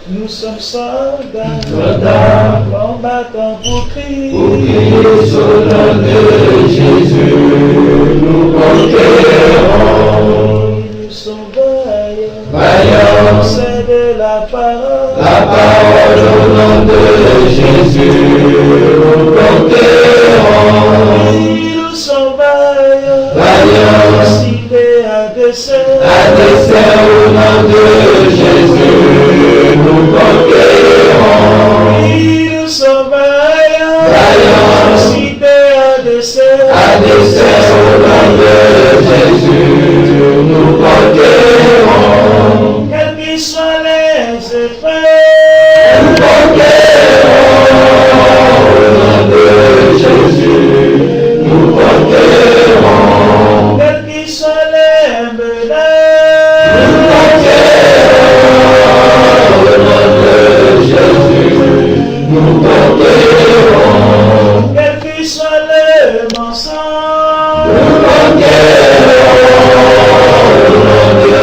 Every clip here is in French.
Nous sommes soldats, combattants pour Christ. Pour Christ, au nom de Jésus, nous conquérons. Nous sommes vaillants, Vaillants, c'est de la parole. La parole au nom de Jésus, nous conquérons. Nous sommes vaillants, Vaillants, cités à dessein. à dessein au nom de Jésus, nous conquérons. Nous sommes vaillants, Vaillants, cités à dessein. à dessein au nom de Jésus, nous conquérons. Quels qu'ils soient les effets, Nous conquérons au nom de Jésus, nous conquérons. quels qu'ils soient les menaces, Nous conquérons au nom de Jésus, nous conquérons. quels qu'ils soient les mensonges, Nous conquérons au nom de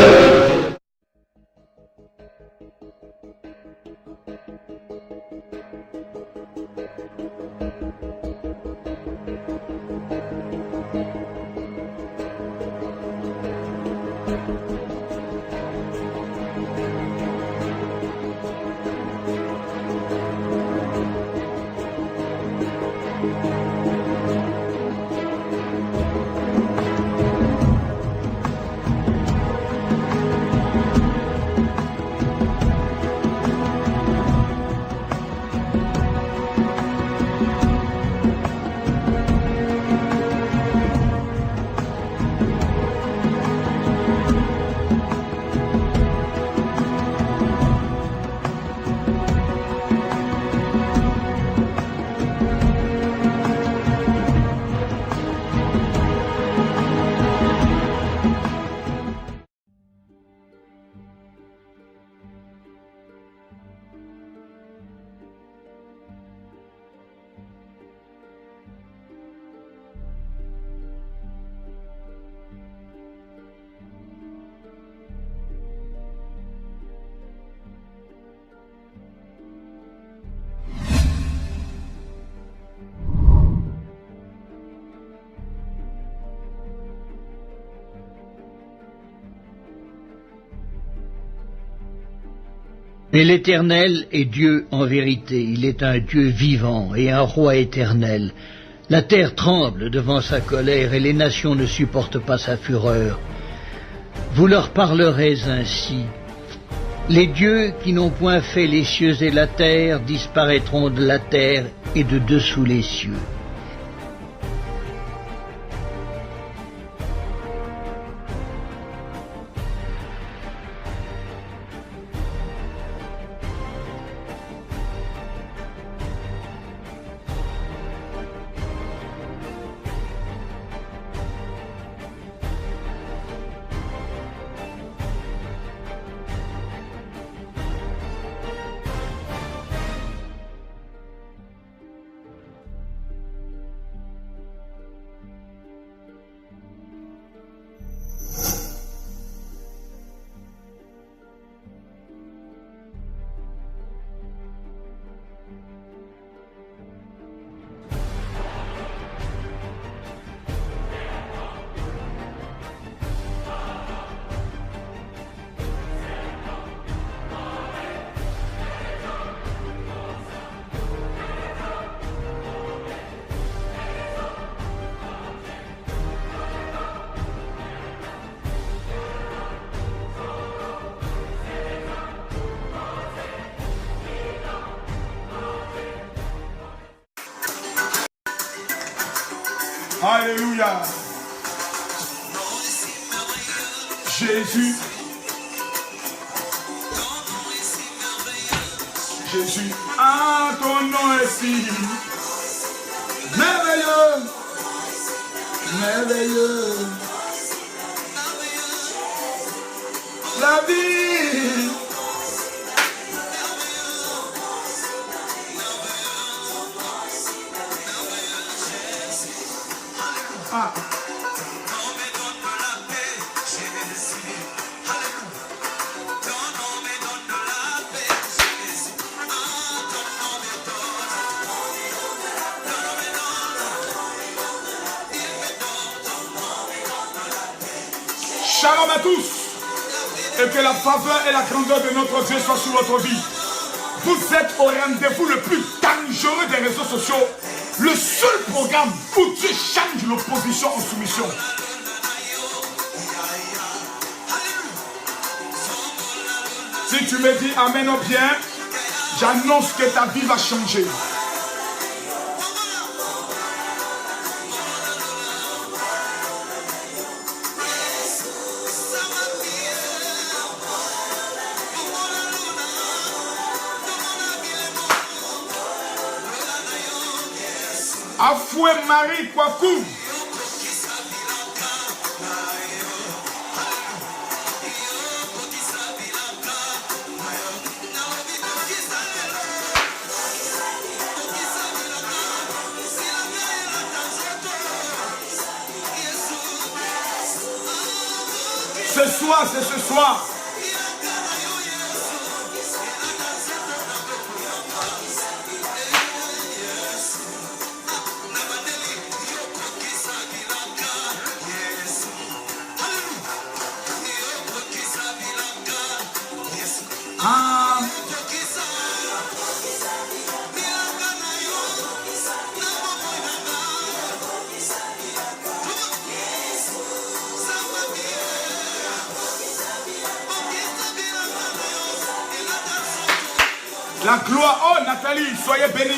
Mais l'Éternel est Dieu en vérité, il est un Dieu vivant et un roi éternel. La terre tremble devant sa colère et les nations ne supportent pas sa fureur. Vous leur parlerez ainsi. Les dieux qui n'ont point fait les cieux et la terre disparaîtront de la terre et de dessous les cieux. Alléluia. Jésus. Jésus. Ah, ton nom est si merveilleux. Merveilleux. La vie. Ah. Shalom à tous. Et que la faveur et la grandeur de notre Dieu soient sur votre vie. Vous êtes au rendez-vous le plus dangereux des réseaux sociaux. Le seul programme où Dieu change l'opposition en soumission. Si tu me dis amen ou bien, j'annonce que ta vie va changer. Afoué Marie Kwaku. Ce soir, c'est ce soir. La gloire, oh Nathalie, soyez bénis.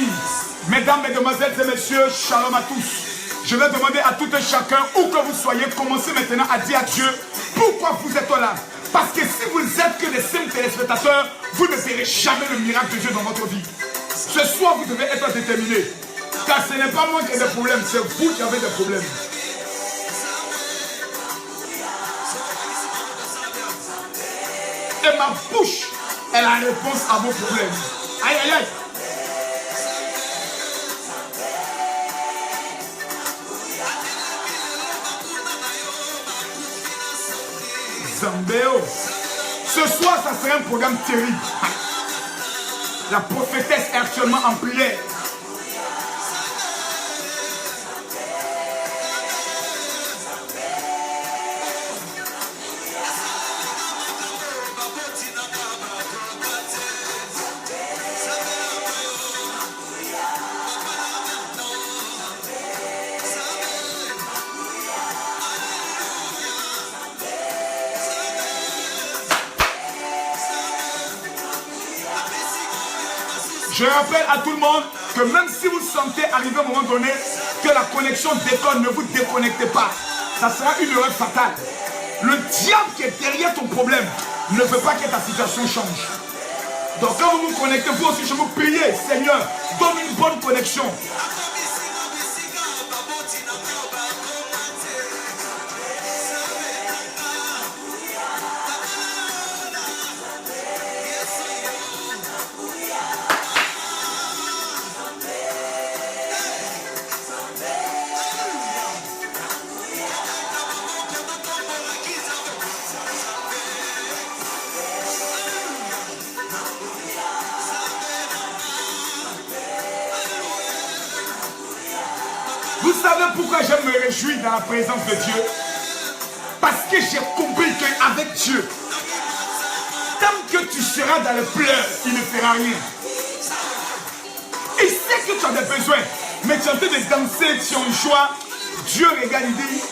Mesdames, mesdemoiselles et messieurs, shalom à tous. Je vais demander à tout et chacun, où que vous soyez, commencez maintenant à dire à Dieu pourquoi vous êtes là. Parce que si vous êtes que des simples téléspectateurs, vous ne verrez jamais le miracle de Dieu dans votre vie. Ce soir, vous devez être déterminés. Car ce n'est pas moi qui ai des problèmes, c'est vous qui avez des problèmes. Et ma bouche est la réponse à vos problèmes. Aïe, aïe, aïe. Zambéo. Ce soir, ça serait un programme terrible. La prophétesse est actuellement en prière. Je rappelle à tout le monde que même si vous sentez arriver à un moment donné que la connexion déconne, ne vous déconnectez pas. Ça sera une erreur fatale. Le diable qui est derrière ton problème ne veut pas que ta situation change. Donc quand vous vous connectez, vous aussi, je vous prie, Seigneur, donne une bonne connexion. Vous savez pourquoi je me réjouis dans la présence de Dieu? Parce que j'ai compris qu'avec Dieu, tant que tu seras dans les pleurs, il ne fera rien. Il sait que tu as des besoins, mais tu es en train de danser, tu es en joie. Dieu regarde, il dit,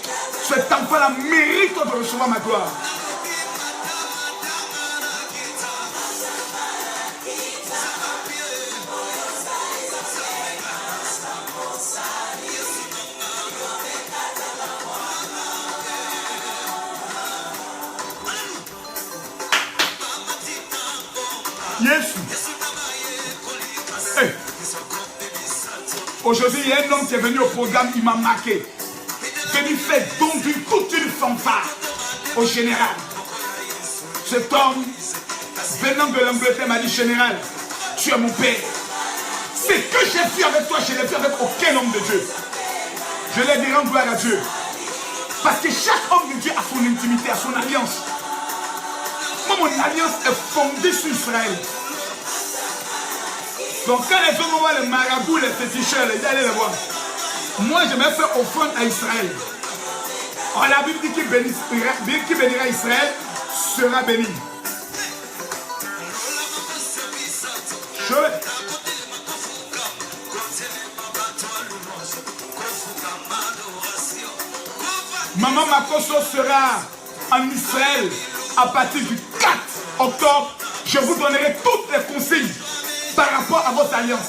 cet enfant-là mérite de recevoir ma gloire. Hey. Aujourd'hui, il y a un homme qui est venu au programme, il m'a marqué. Venu faire don d'une toute une fanfare au général. Cet homme, venant de l'Angleterre, m'a dit, général, tu es mon père. Ce que j'ai fait avec toi, je ne l'ai fait avec aucun homme de Dieu. Je l'ai dit, rends gloire à Dieu. Parce que chaque homme de Dieu a son intimité, a son alliance. Moi, mon alliance est fondée sur Israël. Donc quand les hommes voient les marabouts, les féticheurs, ils allaient les voir. Moi, je vais faire offrande à Israël. Oh, la Bible dit qui bénira Israël sera béni. Maman Makoso sera en Israël à partir du 4 octobre. Je vous donnerai toutes les consignes par rapport à votre alliance.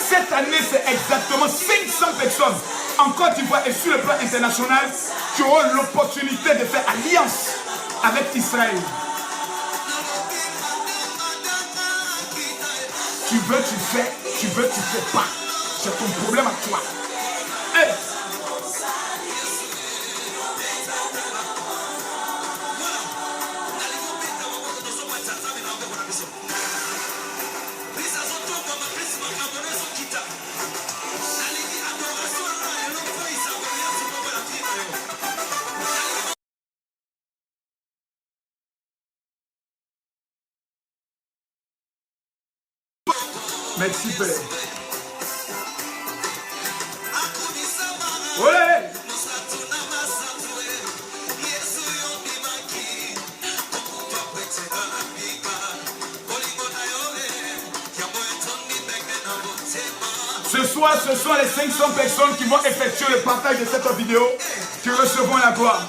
Cette année, c'est exactement 500 personnes en Côte d'Ivoire et sur le plan international qui auront l'opportunité de faire alliance avec Israël. Tu veux, tu fais. Tu veux, tu fais pas. C'est ton problème à toi. Hey. Merci Père. Ouais. Ce soir, ce sont les 500 personnes qui vont effectuer le partage de cette vidéo qui recevront la gloire.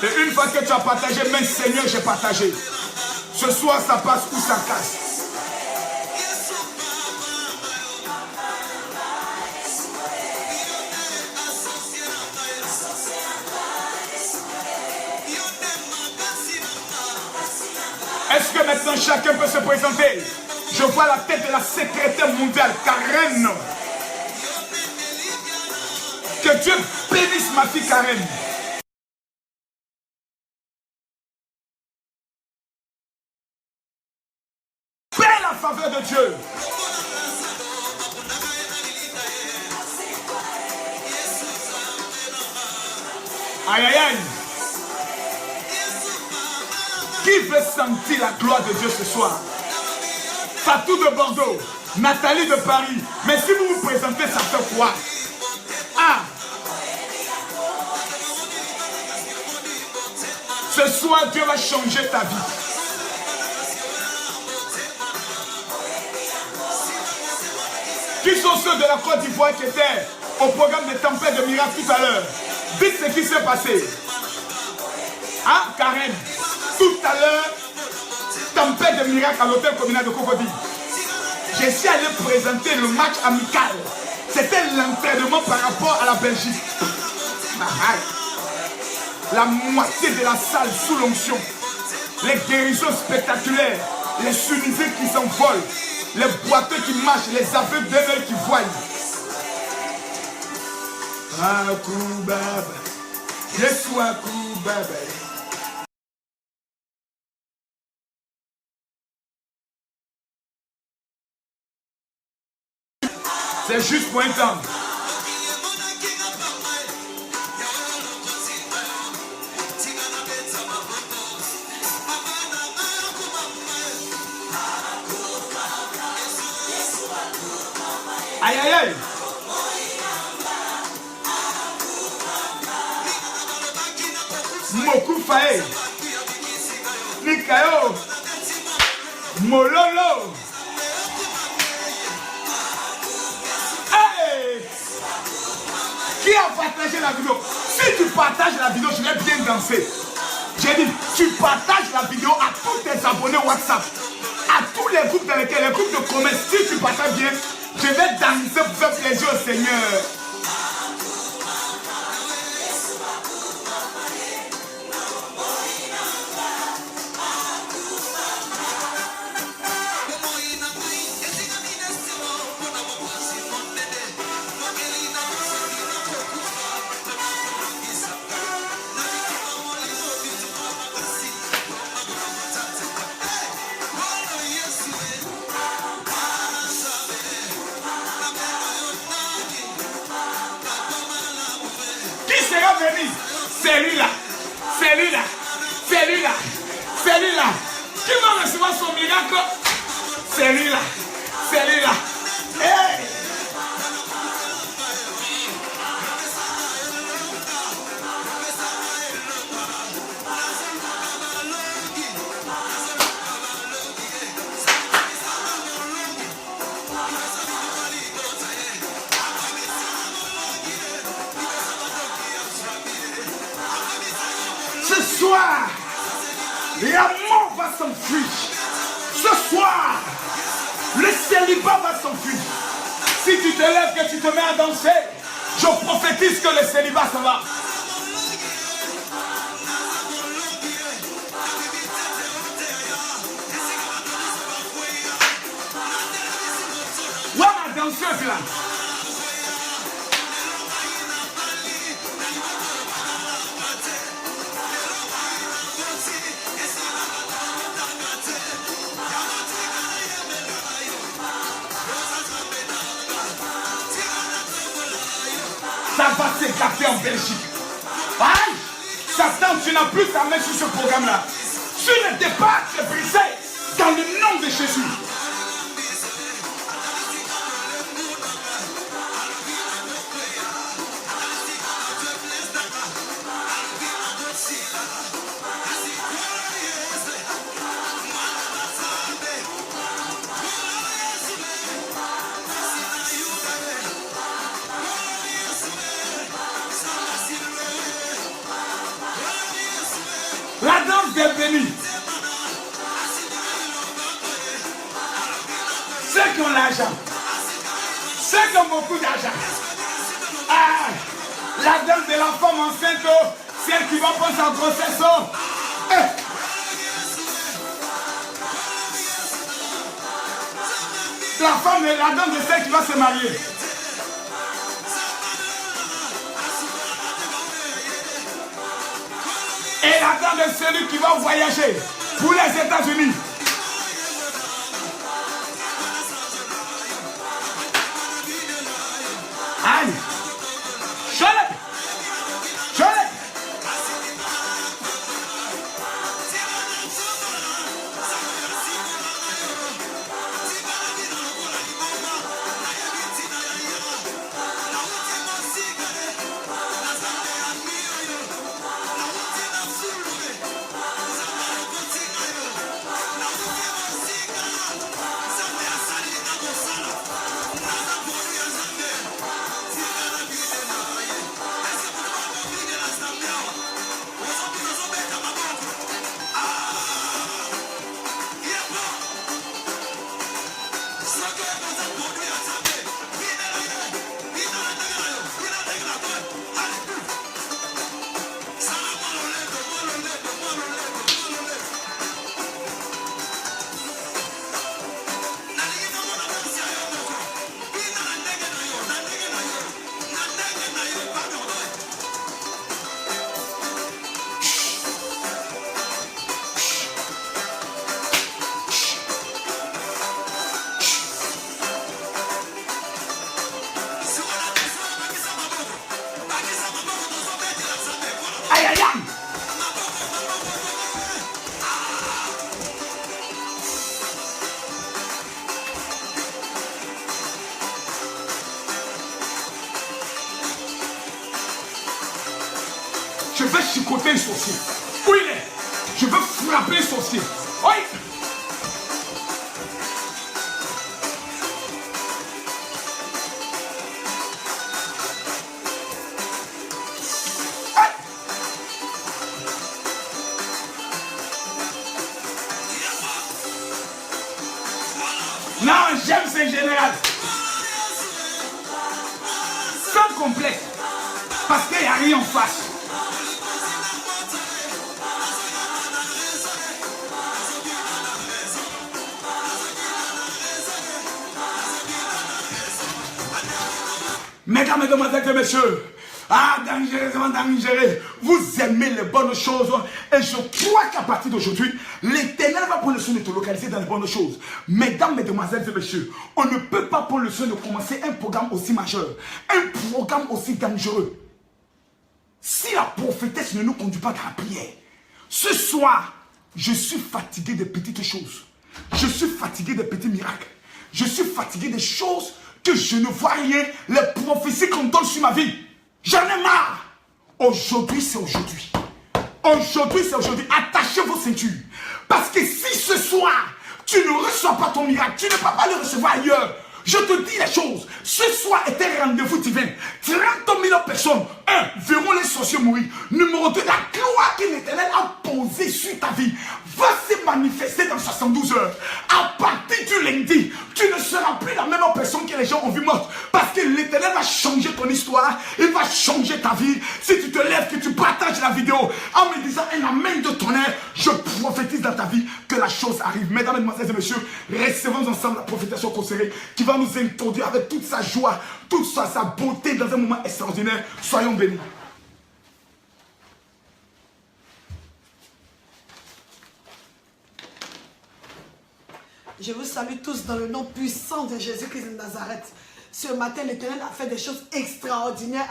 Et une fois que tu as partagé, mais Seigneur, j'ai partagé. Ce soir, ça passe ou ça casse. Est-ce que maintenant chacun peut se présenter? Je vois la tête de la secrétaire mondiale, Karen. Que Dieu bénisse ma fille Karen. Paix la faveur de Dieu. Aïe aïe aïe. Qui veut sentir la gloire de Dieu ce soir? Fatou de Bordeaux, Nathalie de Paris. Mais si vous vous présentez, ça fait quoi? Ah! Ce soir, Dieu va changer ta vie. Qui sont ceux de la Côte d'Ivoire qui étaient au programme de Tempête de Miracle tout à l'heure? Dites ce qui s'est passé. Ah, Karen, tout à l'heure, Tempête de Miracle à l'hôtel communal de Cocody. Je suis allé présenter le match amical. C'était l'entraînement par rapport à la Belgique. La moitié de la salle sous l'onction. Les guérisons spectaculaires. Les sunnisés qui s'envolent. Les boiteux qui marchent. Les aveugles d'un œil qui voient. Akubaba. Yesu Akubaba. C'est juste pour un temps. Aïe aïe aïe. Moku Faye. Nikayo. Mololo. Qui a partagé la vidéo? Si tu partages la vidéo, je vais bien danser. J'ai dit, tu partages la vidéo à tous tes abonnés WhatsApp, à tous les groupes dans lesquels, les groupes de commerce. Si tu partages bien, je vais danser pour faire plaisir au Seigneur. Celui-là, celui-là, celui-là, celui-là, qui va recevoir son miracle? Celui-là, celui-là. Hey! soir, la mort va s'enfuir. Ce soir, le célibat va s'enfuir. Si tu te lèves, que tu te mets à danser, je prophétise que le célibat s'en va. Voilà la danseuse là. Ça va s'écarter en Belgique. Aïe! Satan, tu n'as plus ta main sur ce programme-là. Sur le départ, tu es brisé dans le nom de Jésus. La danse des bénis. Ceux qui ont l'argent. Ceux qui ont beaucoup d'argent. Ah, la danse de la femme enceinte, celle qui va prendre sa grossesse. La femme, la danse de celle qui va se marier. Et la danse de celui qui va voyager pour les États-Unis. Aïe! Cholet! Cholet! Je vais chicoter un sorcier. Où il est? Je veux frapper un sorcier. Oui. Non, j'aime ce général. Sans complexe. Parce qu'il n'y a rien en face. Mesdames, mesdemoiselles et messieurs, dangereusement dangereux, vous aimez les bonnes choses et je crois qu'à partir d'aujourd'hui, l'Éternel va prendre le soin de te localiser dans les bonnes choses. Mesdames, mesdemoiselles et messieurs, on ne peut pas prendre le soin de commencer un programme aussi majeur, un programme aussi dangereux. Si la prophétesse ne nous conduit pas dans la prière, ce soir, je suis fatigué des petites choses. Je suis fatigué des petits miracles. Je suis fatigué des choses que je ne vois rien, les prophéties qu'on donne sur ma vie. J'en ai marre. Aujourd'hui, c'est aujourd'hui. Aujourd'hui, c'est aujourd'hui. Attachez vos ceintures. Parce que si ce soir, tu ne reçois pas ton miracle, tu ne peux pas le recevoir ailleurs. Je te dis les choses. Ce soir est un rendez-vous divin. 30 000 personnes 1, verront les sorciers mourir. Numéro 2, la gloire que l'Éternel a posée sur ta vie va se manifester dans 72 heures. À partir du lundi, tu ne seras plus la même personne que les gens ont vu morte. Parce que l'Éternel va changer ton histoire. Il va changer ta vie. Si tu te lèves, que tu partages la vidéo en me disant un amen de tonnerre, je prophétise dans ta vie que la chose arrive. Mesdames, mesdemoiselles et messieurs, recevons ensemble la prophétisation consacrée qui va nous introduire avec toute sa joie, toute sa beauté dans un moment extraordinaire. Soyons bénis. Je vous salue tous dans le nom puissant de Jésus-Christ de Nazareth. Ce matin, l'Éternel a fait des choses extraordinaires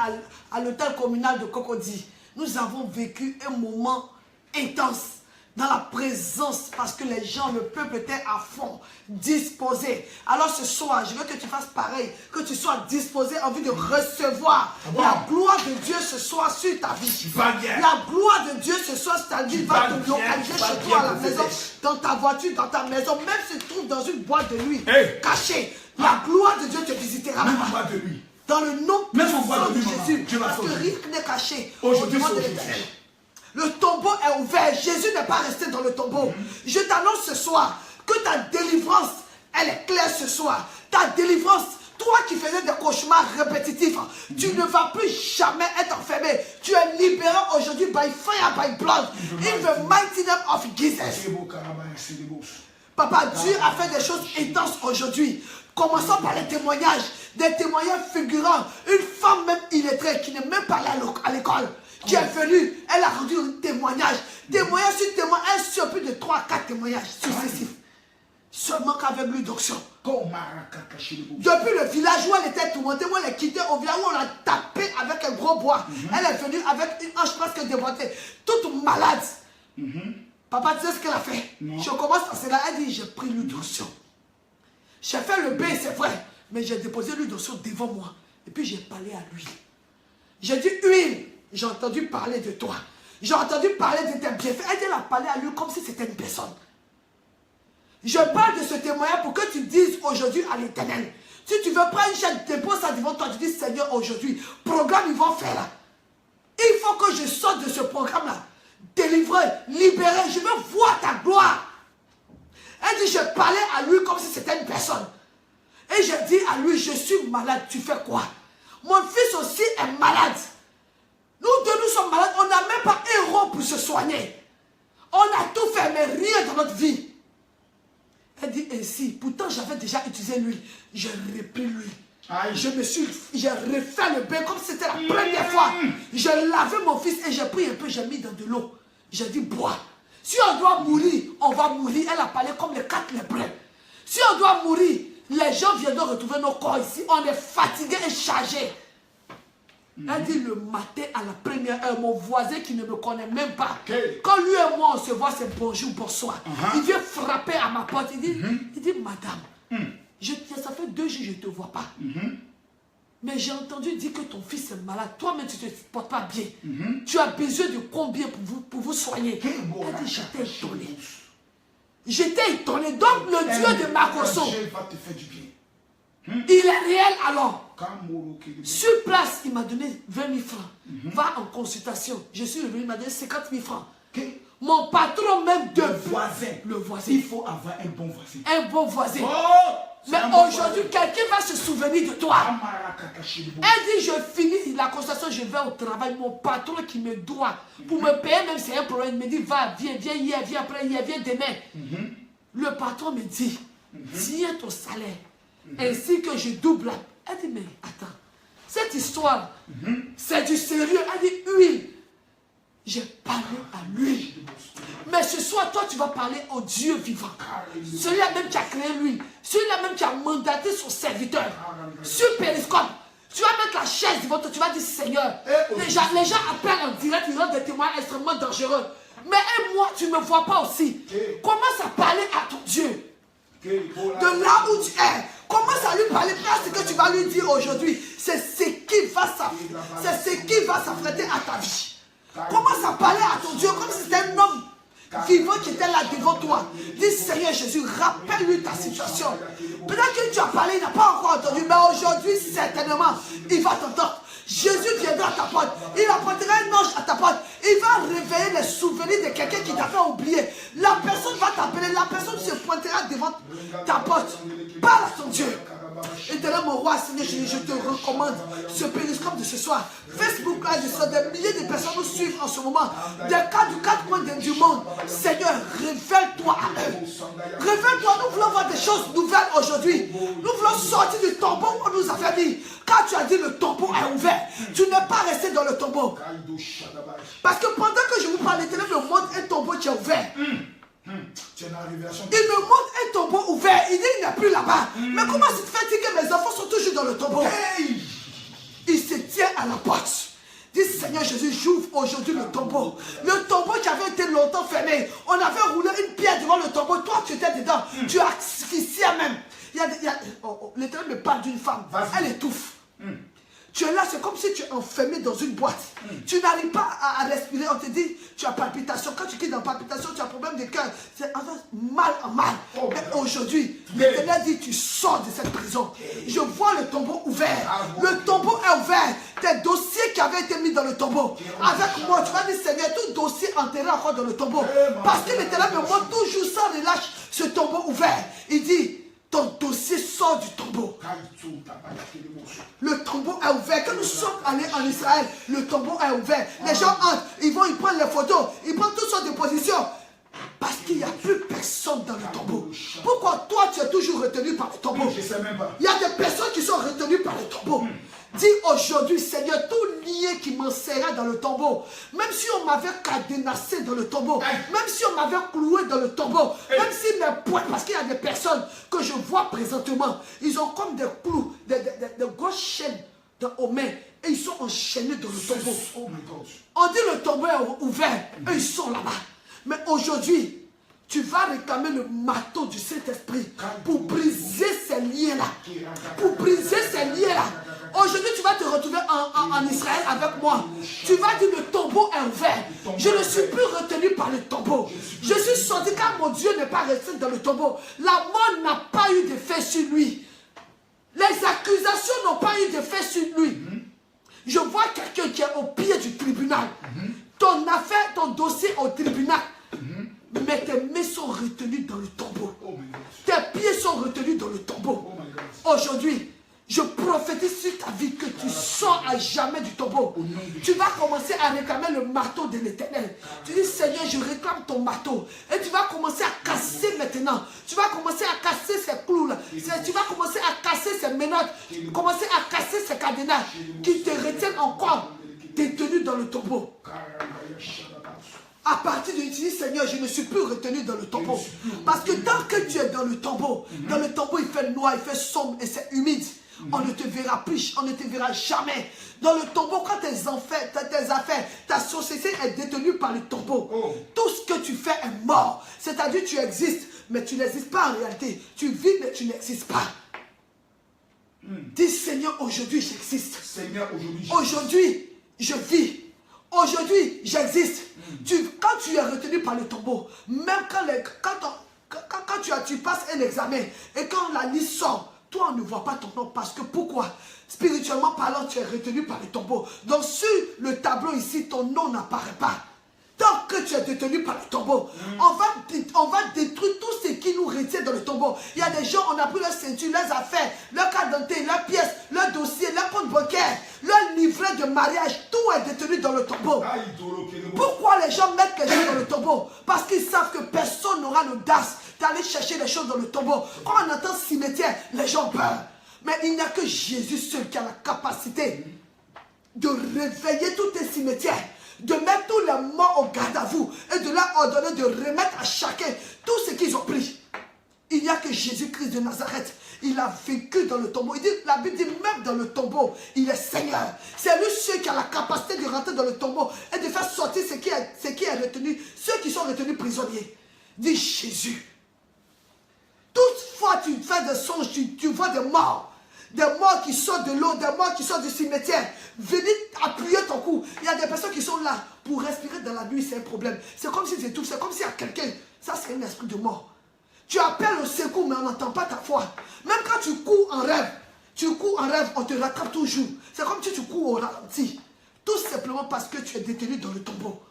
à l'hôtel communal de Cocody. Nous avons vécu un moment intense dans la présence parce que les gens, le peuple était à fond, disposé. Alors ce soir, je veux que tu fasses pareil, que tu sois disposé en vue de recevoir la gloire de Dieu ce soir sur ta vie. La gloire de Dieu ce soir sur ta vie va te localiser chez toi à la maison, dans ta voiture, dans ta maison, même si tu te trouves dans une boîte de nuit, cachée. La gloire de Dieu te visitera. Même en boîte de nuit. Dans le nom puissant de Jésus, Dieu parce que rien n'est caché. Aujourd'hui, au nom de l'Éternel. Le tombeau est ouvert. Jésus n'est pas resté dans le tombeau. Je t'annonce ce soir que ta délivrance, elle est claire ce soir. Ta délivrance, toi qui faisais des cauchemars répétitifs, tu ne vas plus jamais être enfermé. Tu es libéré aujourd'hui by fire, by blood. In the mighty name of Jesus. Papa, Dieu a fait des choses intenses aujourd'hui. Commençons par les témoignages. Des témoignages figurants. Une femme même illettrée qui n'est même pas allée à l'école, qui est venue, elle a rendu un témoignage. Témoignage sur témoignage, sur plus de 3-4 témoignages successifs. Seulement qu'avec lui d'onction. Depuis le village où elle était tourmentée, où elle est quittée, au village où on l'a tapé avec un gros bois. Elle est venue avec une hanche presque déboîtée, toute malade. Papa, tu sais ce qu'elle a fait? Je commence par cela. Elle dit, j'ai pris l'huile d'onction. J'ai fait le bain, c'est vrai. Mais j'ai déposé l'huile d'onction devant moi. Et puis j'ai parlé à lui. J'ai dit, huile. J'ai entendu parler de toi. J'ai entendu parler de tes bienfaits. Elle a parlé à lui comme si c'était une personne. Je parle de ce témoignage pour que tu dises aujourd'hui à l'Éternel. Si tu veux prendre une chaîne, dépose ça devant toi. Tu dis, Seigneur, aujourd'hui, programme, ils vont faire là. Il faut que je sorte de ce programme-là. Délivré, libéré. Je veux voir ta gloire. Elle dit, je parlais à lui comme si c'était une personne. Et je dis à lui, je suis malade. Tu fais quoi? Mon fils aussi est malade. Nous deux, nous sommes malades. On n'a même pas un rond pour se soigner. On a tout fait, mais rien dans notre vie. Elle dit ainsi. Pourtant, j'avais déjà utilisé l'huile. J'ai repris l'huile. J'ai refait le bain comme si c'était la première fois. J'ai lavé mon fils et j'ai pris un peu, j'ai mis dans de l'eau. J'ai dit, bois. Si on doit mourir, on va mourir. Elle a parlé comme les 4 lépreux. Si on doit mourir, les gens viendront retrouver nos corps ici. On est fatigué et chargé. Elle dit le matin à la première heure, mon voisin qui ne me connaît même pas, quand lui et moi on se voit, c'est bonjour, bonsoir. Il vient frapper à ma porte. Il dit madame, ça fait 2 jours que je ne te vois pas. Mais j'ai entendu dire que ton fils est malade. Toi-même, tu ne te portes pas bien. Tu as besoin de combien pour vous soigner? Elle dit, j'étais étonné. J'étais étonné. Donc, le Dieu de Makoso, il est réel alors. Sur place, il m'a donné 20 000 francs. Va en consultation. Je suis revenu, il m'a donné 50 000 francs. Mon patron même de le voisin. Il faut avoir un bon voisin. Un bon voisin. Mais aujourd'hui, quelqu'un va se souvenir de toi. Elle dit, je finis la consultation, je vais au travail. Mon patron qui me doit, pour me payer, même si c'est un problème, il me dit, va, viens hier, viens après hier, viens demain. Le patron me dit, tiens ton salaire, ainsi que je double. Elle dit, mais attends, cette histoire, c'est du sérieux. Elle dit, oui. J'ai parlé à lui. Mais ce soir, toi, tu vas parler au Dieu vivant. Celui-là même qui a créé lui. Celui-là même qui a mandaté son serviteur. Sur Périscope. Tu vas mettre la chaise devant toi. Tu vas dire, Seigneur. Les gens appellent en direct. Ils ont des témoins extrêmement dangereux. Mais moi, tu ne me vois pas aussi. Commence à parler à ton Dieu. De là où tu es. Commence à lui parler. Parce que tu vas lui dire aujourd'hui. C'est ce qui va s'affronter à ta vie. Commence à parler à ton Dieu comme si c'était un homme vivant qui était là devant toi. Dis Seigneur Jésus, rappelle-lui ta situation. Peut-être que tu as parlé, il n'a pas encore entendu, mais aujourd'hui, certainement, il va t'entendre. Jésus viendra à ta porte. Il apportera un ange à ta porte. Il va réveiller les souvenirs de quelqu'un qui t'a fait oublier. La personne va t'appeler. La personne se pointera devant ta porte. Parle à ton Dieu. Éternel mon roi, Seigneur, je te recommande ce périscope de ce soir. Facebook Live, des milliers de personnes nous suivent en ce moment. Des cas du quatre coins du monde. Seigneur, révèle-toi à eux. Révèle-toi, nous voulons voir des choses nouvelles aujourd'hui. Nous voulons sortir du tombeau où on nous avait mis. Quand tu as dit le tombeau est ouvert, tu n'es pas resté dans le tombeau. Parce que pendant que je vous parle, l'Éternel me montre un tombeau qui est ouvert. Il me montre un tombeau ouvert. Il dit il n'est plus là-bas. Mais comment se fait-il que mes enfants sont toujours dans le tombeau? Il se tient à la porte. Dis Seigneur Jésus, j'ouvre aujourd'hui le tombeau. Le tombeau qui avait été longtemps fermé. On avait roulé une pierre devant le tombeau. Toi tu étais dedans. Tu as asphyxié même. L'Éternel me parle d'une femme. Elle étouffe. Tu es là, c'est comme si tu es enfermé dans une boîte. Tu n'arrives pas à respirer. On te dit, tu as palpitation. Quand tu quittes dans palpitation, tu as problème de cœur. C'est mal en mal. Mais aujourd'hui, l'Éternel dit, tu sors de cette prison. Je vois le tombeau ouvert. Le tombeau est ouvert. Tes dossiers qui avaient été mis dans le tombeau. Avec moi, tu vas dire, Seigneur, tout dossier enterré encore dans le tombeau. Parce que l'Éternel me montre toujours sans relâche ce tombeau ouvert. Il dit, ton dossier sort du tombeau. Le tombeau est ouvert. Quand nous sommes allés en Israël, le tombeau est ouvert. Les gens entrent, ils prennent les photos, ils prennent toutes sortes de positions. Parce qu'il n'y a plus personne dans le tombeau. Pourquoi toi tu es toujours retenu par le tombeau? Il y a des personnes qui sont retenues par le tombeau. Dis aujourd'hui, Seigneur, tout lien qui m'en serrait dans le tombeau, même si on m'avait cadenassé dans le tombeau, même si on m'avait cloué dans le tombeau, même si mes poings, parce qu'il y a des personnes que je vois présentement, ils ont comme des clous, des grosses chaînes aux mains, et ils sont enchaînés dans le tombeau. On dit le tombeau est ouvert, et ils sont là-bas. Mais aujourd'hui, tu vas réclamer le marteau du Saint-Esprit pour briser ces liens-là. Pour briser ces liens-là. Aujourd'hui, tu vas te retrouver en Israël avec moi. Tu vas dire le tombeau est ouvert. Je ne suis plus retenu par le tombeau. Je suis sorti car mon Dieu n'est pas resté dans le tombeau. La mort n'a pas eu d'effet sur lui. Les accusations n'ont pas eu d'effet sur lui. Je vois quelqu'un qui est au pied du tribunal. Ton affaire, ton dossier au tribunal. Mais tes mains sont retenues dans le tombeau. Tes pieds sont retenus dans le tombeau. Aujourd'hui, je prophétise sur ta vie que tu sors à jamais du tombeau. Tu vas commencer à réclamer le marteau de l'Éternel. Tu dis, Seigneur, je réclame ton marteau. Et tu vas commencer à casser maintenant. Tu vas commencer à casser ces clous-là. Tu vas commencer à casser ces menottes. Commencer à casser ces cadenas qui te retiennent encore détenu dans le tombeau. À partir de ici, Seigneur, je ne suis plus retenu dans le tombeau. Parce que tant que tu es dans le tombeau il fait noir, il fait sombre et c'est humide. On ne te verra plus, on ne te verra jamais. Dans le tombeau, quand tes affaires, ta société est détenue par le tombeau, tout ce que tu fais est mort. C'est-à-dire tu existes, mais tu n'existes pas en réalité. Tu vis, mais tu n'existes pas. Dis Seigneur, aujourd'hui j'existe. Aujourd'hui, je vis. Aujourd'hui, j'existe. Quand tu es retenu par le tombeau, même quand tu passes un examen et quand la liste sort, toi on ne voit pas ton nom. Parce que pourquoi? Spirituellement parlant, tu es retenu par le tombeau. Donc sur le tableau ici, ton nom n'apparaît pas. Tant que tu es détenu par le tombeau, on va détruire tout ce qui nous retient dans le tombeau. Il y a des gens, on a pris leur ceinture, leurs affaires, leur carte d'identité, leurs pièces, leurs dossiers, leur compte bancaire, leur livret de mariage, tout est détenu dans le tombeau. Pourquoi les gens mettent les gens dans le tombeau? Parce qu'ils savent que personne n'aura l'audace d'aller chercher les choses dans le tombeau. Quand on entend cimetière, les gens peur. Mais il n'y a que Jésus seul qui a la capacité de réveiller tous tes cimetières, de mettre tous les morts au garde à vous et de leur ordonner de remettre à chacun tout ce qu'ils ont pris. Il n'y a que Jésus-Christ de Nazareth. Il a vécu dans le tombeau. La Bible dit même dans le tombeau, il est Seigneur. C'est lui seul qui a la capacité de rentrer dans le tombeau et de faire sortir ce qui est retenu, ceux qui sont retenus prisonniers. Dis Jésus. Toutefois tu fais des songes, tu vois des morts. Des morts qui sortent de l'eau, des morts qui sortent du cimetière. Venez appuyer ton cou. Il y a des personnes qui sont là. Pour respirer dans la nuit, c'est un problème. C'est comme si c'est tout. C'est comme s'il y a quelqu'un. Ça, c'est un esprit de mort. Tu appelles au secours, mais on n'entend pas ta voix. Même quand tu cours en rêve, Tu cours en rêve, on te rattrape toujours. C'est comme si tu cours au ralenti. Tout simplement parce que tu es détenu dans le tombeau.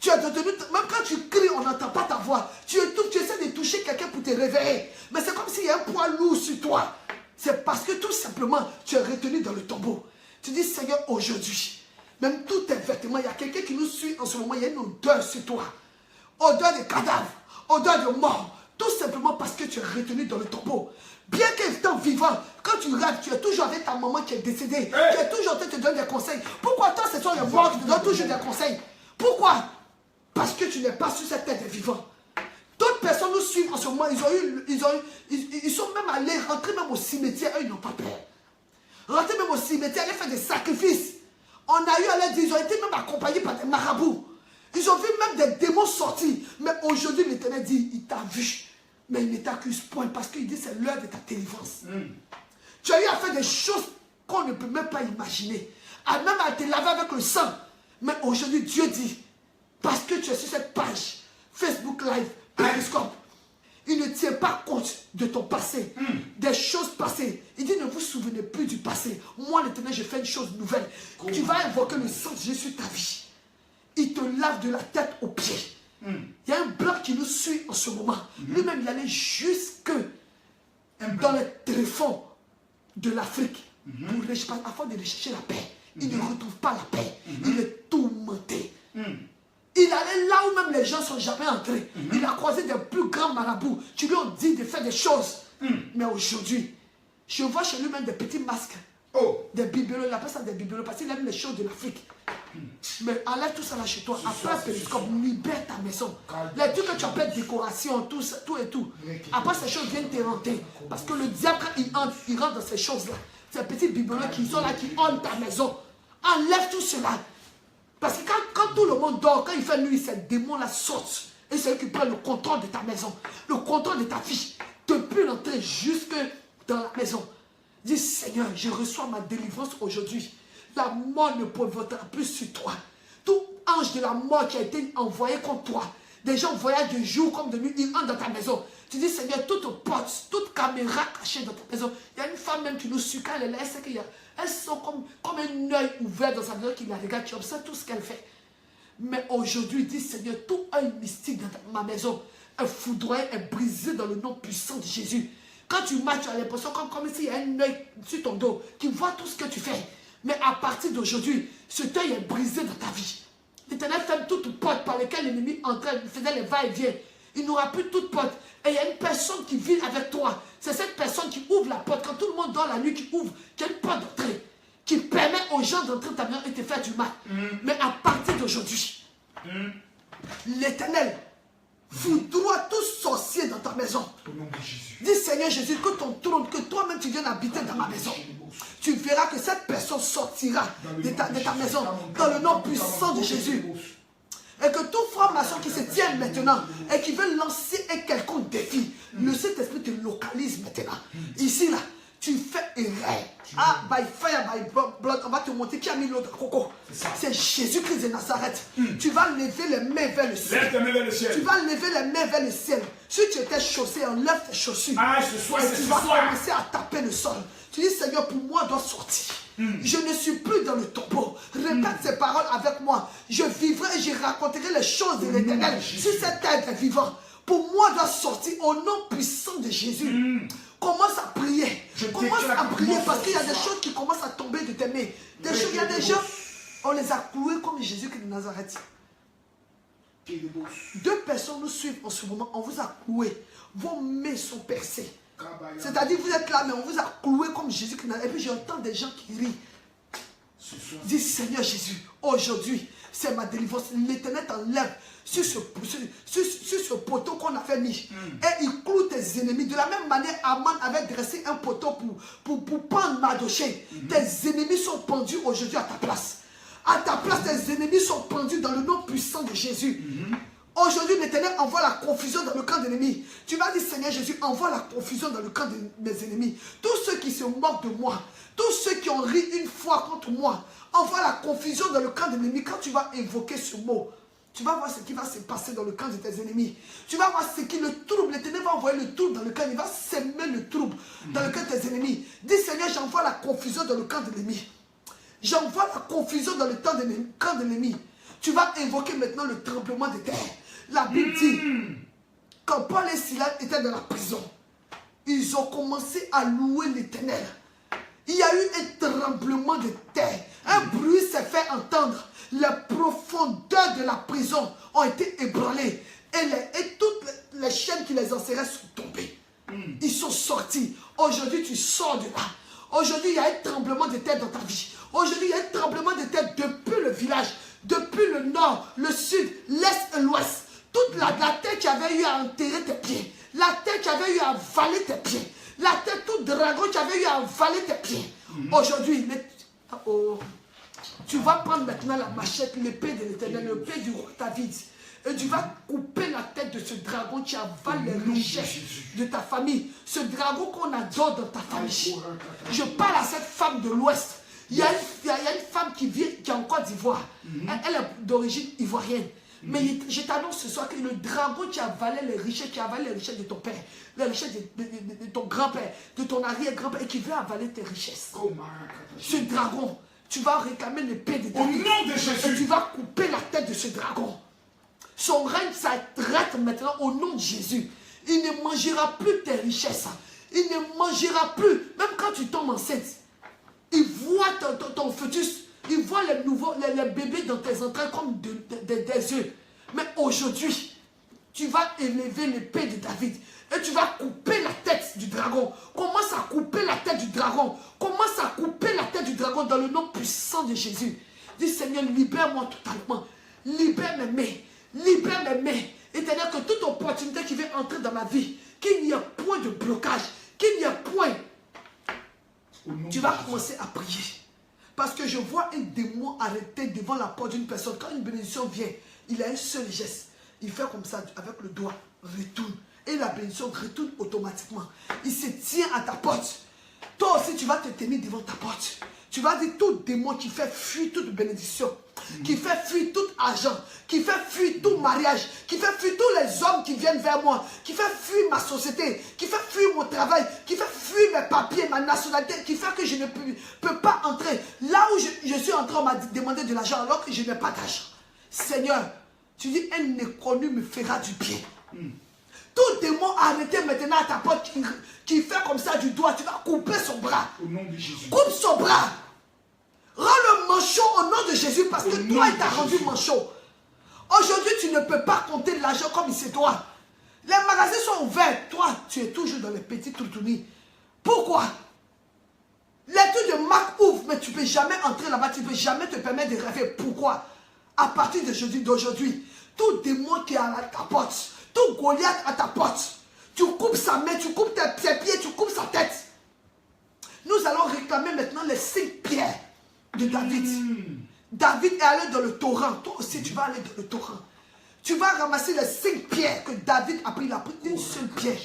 Tu es détenu, même quand tu cries, on n'entend pas ta voix. Tu essaies de toucher quelqu'un pour te réveiller. Mais c'est comme s'il y a un poids lourd sur toi. C'est parce que tout simplement, tu es retenu dans le tombeau. Tu dis, Seigneur, aujourd'hui, même tous tes vêtements, il y a quelqu'un qui nous suit en ce moment, il y a une odeur sur toi. Odeur de cadavre, odeur de mort. Tout simplement parce que tu es retenu dans le tombeau. Bien qu'étant vivant, quand tu rêves, tu es toujours avec ta maman qui est décédée. Tu es toujours en train de te donner des conseils. Pourquoi toi, ce sont les morts qui te donnent toujours des conseils? Pourquoi? Parce que tu n'es pas sur cette terre des vivants. D'autres personnes nous suivent en ce moment. Ils sont même allés rentrer même au cimetière. Eux, ils n'ont pas peur. Rentrer même au cimetière, aller faire des sacrifices. On a eu à leur dire, ils ont été même accompagnés par des marabouts. Ils ont vu même des démons sortir. Mais aujourd'hui, l'Éternel dit, il t'a vu. Mais il ne t'accuse point parce qu'il dit, c'est l'heure de ta délivrance. Tu as eu à faire des choses qu'on ne peut même pas imaginer. Même à te laver avec le sang. Mais aujourd'hui, Dieu dit, parce que tu es sur cette page, Facebook Live, Periscope, il ne tient pas compte de ton passé, des choses passées. Il dit, ne vous souvenez plus du passé. Moi, l'Éternel, je fais une chose nouvelle. Tu vas invoquer le sang de Jésus sur ta vie. Il te lave de la tête aux pieds. Il y a un blanc qui nous suit en ce moment. Lui-même, il allait jusque dans le tréfonds de l'Afrique afin de rechercher la paix. Il ne retrouve pas la paix. Il est tourmenté. Il allait là où même les gens ne sont jamais entrés. Il a croisé des plus grands marabouts. Tu lui as dit de faire des choses. Mais aujourd'hui, je vois chez lui même des petits masques. Des bibelots. Il appelle ça des bibelots parce qu'il aime les choses de l'Afrique. Mais enlève tout ça là chez toi. Après Périscope, libère ta maison. Les trucs que tu appelles décoration, tout et tout. Après ces choses viennent te hanter. Parce que le diable, quand il rentre dans ces choses-là, ces petits bibelots qui sont là, qui hantent ta maison. Enlève tout cela. Parce que quand tout le monde dort, quand il fait nuit, ces démons-là sortent. Et c'est eux qui prennent le contrôle de ta maison. Le contrôle de ta vie. Depuis l'entrée jusque dans la maison. Dis, Seigneur, je reçois ma délivrance aujourd'hui. La mort ne prévaudra plus sur toi. Tout ange de la mort qui a été envoyé contre toi. Des gens voyagent de jour comme de nuit, ils entrent dans ta maison. Tu dis, Seigneur, toute porte, toute caméra cachée dans ta maison. Il y a une femme même qui nous suit quand elle est là, elle sait qu'il y a. Elles sont comme un œil ouvert dans sa maison qui la regarde, tu observes tout ce qu'elle fait. Mais aujourd'hui, dis, Seigneur, tout œil mystique dans ma maison est foudroyé, est brisé dans le nom puissant de Jésus. Quand tu marches, tu as l'impression comme s'il y a un œil sur ton dos qui voit tout ce que tu fais. Mais à partir d'aujourd'hui, cet œil est brisé dans ta vie. L'Éternel ferme toute porte par laquelle l'ennemi entrait, faisait les va-et-vient. Il n'aura plus toute porte. Et il y a une personne qui vit avec toi. C'est cette personne qui ouvre la porte. Quand tout le monde dort la nuit, qui ouvre, qui a une porte d'entrée, qui permet aux gens d'entrer dans ta maison et de te faire du mal. Mais à partir d'aujourd'hui, l'Éternel foudroie tout sorcier dans ta maison. Au nom de Jésus. Dis, Seigneur Jésus, que ton trône, que toi-même tu viennes habiter dans ma maison. Tu verras que cette personne sortira de ta maison dans le nom puissant de Jésus. Et que toute formation qui se tient maintenant et qui veut lancer un quelconque défi, le Saint-Esprit te localise maintenant. Ici, là, tu fais erreur. Ah, by fire, by blood, on va te montrer qui a mis l'eau de coco. C'est Jésus-Christ de Nazareth. Tu vas lever les mains vers le ciel. Lève tes mains vers le ciel. Tu vas lever les mains vers le ciel. Si tu étais chaussé, enlève tes chaussures. Ah, ce soir, et tu vas commencer à taper le sol. Tu dis, Seigneur, pour moi, doit sortir. Je ne suis plus dans le tombeau. Répète ces paroles avec moi. Je vivrai et je raconterai les choses de l'Éternel sur cette terre des vivants. Pour moi, doit sortir au nom puissant de Jésus. Commence à prier. Commence à prier parce qu'il y a des choses qui commencent à tomber de tes mains. Il y a des gens, on les a cloués comme Jésus-Christ de Nazareth. 2 personnes nous suivent en ce moment. On vous a cloué. Vos mains sont percées. C'est-à-dire vous êtes là, mais on vous a cloué comme Jésus-Christ de Nazareth. Et puis j'entends des gens qui rient. Dis, Seigneur Jésus, aujourd'hui, c'est ma délivrance. L'Éternel t'enlève sur ce poteau qu'on a fait mis. Et il cloue tes ennemis. De la même manière, Aman avait dressé un poteau pour pendre Mardochée. Tes ennemis sont pendus aujourd'hui à ta place. À ta place, tes ennemis sont pendus dans le nom puissant de Jésus. Aujourd'hui, l'Éternel envoie la confusion dans le camp d'ennemis. Tu vas dire, Seigneur Jésus, envoie la confusion dans le camp de mes ennemis. Tous ceux qui se moquent de moi, tous ceux qui ont ri une fois contre moi, envoie la confusion dans le camp d'ennemis. Quand tu vas invoquer ce mot, Tu vas voir ce qui va se passer dans le camp de tes ennemis. Tu vas voir ce qui le trouble. L'Éternel va envoyer le trouble dans le camp. Il va semer le trouble dans le camp de tes ennemis. Dis Seigneur, j'envoie la confusion dans le camp de l'ennemi. J'envoie la confusion dans le camp de l'ennemi. Tu vas invoquer maintenant le tremblement de terre. La Bible dit, quand Paul et Silas étaient dans la prison, ils ont commencé à louer l'Éternel. Il y a eu un tremblement de terre. Un bruit s'est fait entendre. Les profondeurs de la prison ont été ébranlées. Et toutes les chaînes qui les enserraient sont tombées. Ils sont sortis. Aujourd'hui, tu sors de là. Aujourd'hui, il y a un tremblement de terre dans ta vie. Aujourd'hui, il y a un tremblement de terre depuis le village, depuis le nord, le sud, l'est et l'ouest. Toute la terre qui avait eu à enterrer tes pieds. La terre qui avait eu à avaler tes pieds. La terre, tout dragon qui avait eu à avaler tes pieds. Aujourd'hui, tu vas prendre maintenant la machette, l'épée de l'Éternel, l'épée du roi David. Et tu vas couper la tête de ce dragon qui avale les richesses de ta famille. Ce dragon qu'on adore dans ta famille. Je parle à cette femme de l'Ouest. Il y a une femme qui est en Côte d'Ivoire. Elle est d'origine ivoirienne. Mais je t'annonce ce soir que le dragon qui avalait les richesses, qui avalait les richesses de ton père, les richesses de ton grand-père, de ton arrière-grand-père, et qui veut avaler tes richesses. Ce dragon, tu vas réclamer l'épée de David. Au nom de Jésus. Et tu vas couper la tête de ce dragon. Son règne s'arrête maintenant au nom de Jésus. Il ne mangera plus tes richesses. Il ne mangera plus. Même quand tu tombes enceinte, il voit ton fœtus. Il voit les bébés dans tes entrailles comme des œufs. Mais aujourd'hui, tu vas élever l'épée de David. Et tu vas couper la tête du dragon. Commence à couper la tête du dragon. Commence à couper la tête du dragon dans le nom puissant de Jésus. Dis Seigneur, libère-moi totalement. Libère mes mains. Libère mes mains. C'est-à-dire que toute opportunité qui vient entrer dans ma vie, qu'il n'y ait point de blocage, qu'il n'y ait point. Tu vas commencer à prier. Parce que je vois un démon arrêté devant la porte d'une personne. Quand une bénédiction vient, il a un seul geste. Il fait comme ça avec le doigt. Retourne. Et la bénédiction retourne automatiquement. Il se tient à ta porte. Toi aussi, tu vas te tenir devant ta porte. Tu vas dire tout démon qui fait fuir toute bénédiction, qui fait fuir tout argent, qui fait fuir tout mariage, qui fait fuir tous les hommes qui viennent vers moi, qui fait fuir ma société, qui fait fuir mon travail, qui fait fuir mes papiers, ma nationalité, qui fait que je ne peux pas entrer. Là où je suis en train de me demander de l'argent alors que je n'ai pas d'argent. Seigneur, tu dis un inconnu me fera du bien. Tout démon arrêté maintenant à ta porte qui fait comme ça du doigt, tu vas couper son bras. Au nom de Jésus. Coupe son bras. Rends-le manchot au nom de Jésus parce que toi, il t'a rendu manchot. Aujourd'hui, tu ne peux pas compter de l'argent comme il se doit. Les magasins sont ouverts. Toi, tu es toujours dans les petits toutounis. Pourquoi? Les trucs de marque ouvrent, mais tu ne peux jamais entrer là-bas. Tu ne peux jamais te permettre de rêver. Pourquoi? À partir d'aujourd'hui, tout démon qui est à ta porte, tout Goliath à ta porte, tu coupes sa main, tu coupes ses pieds, tu coupes sa tête. Nous allons réclamer maintenant les 5 pierres de David. David est allé dans le torrent. Toi aussi, tu vas aller dans le torrent. Tu vas ramasser les 5 pierres que David a pris. Il a pris une seule pierre.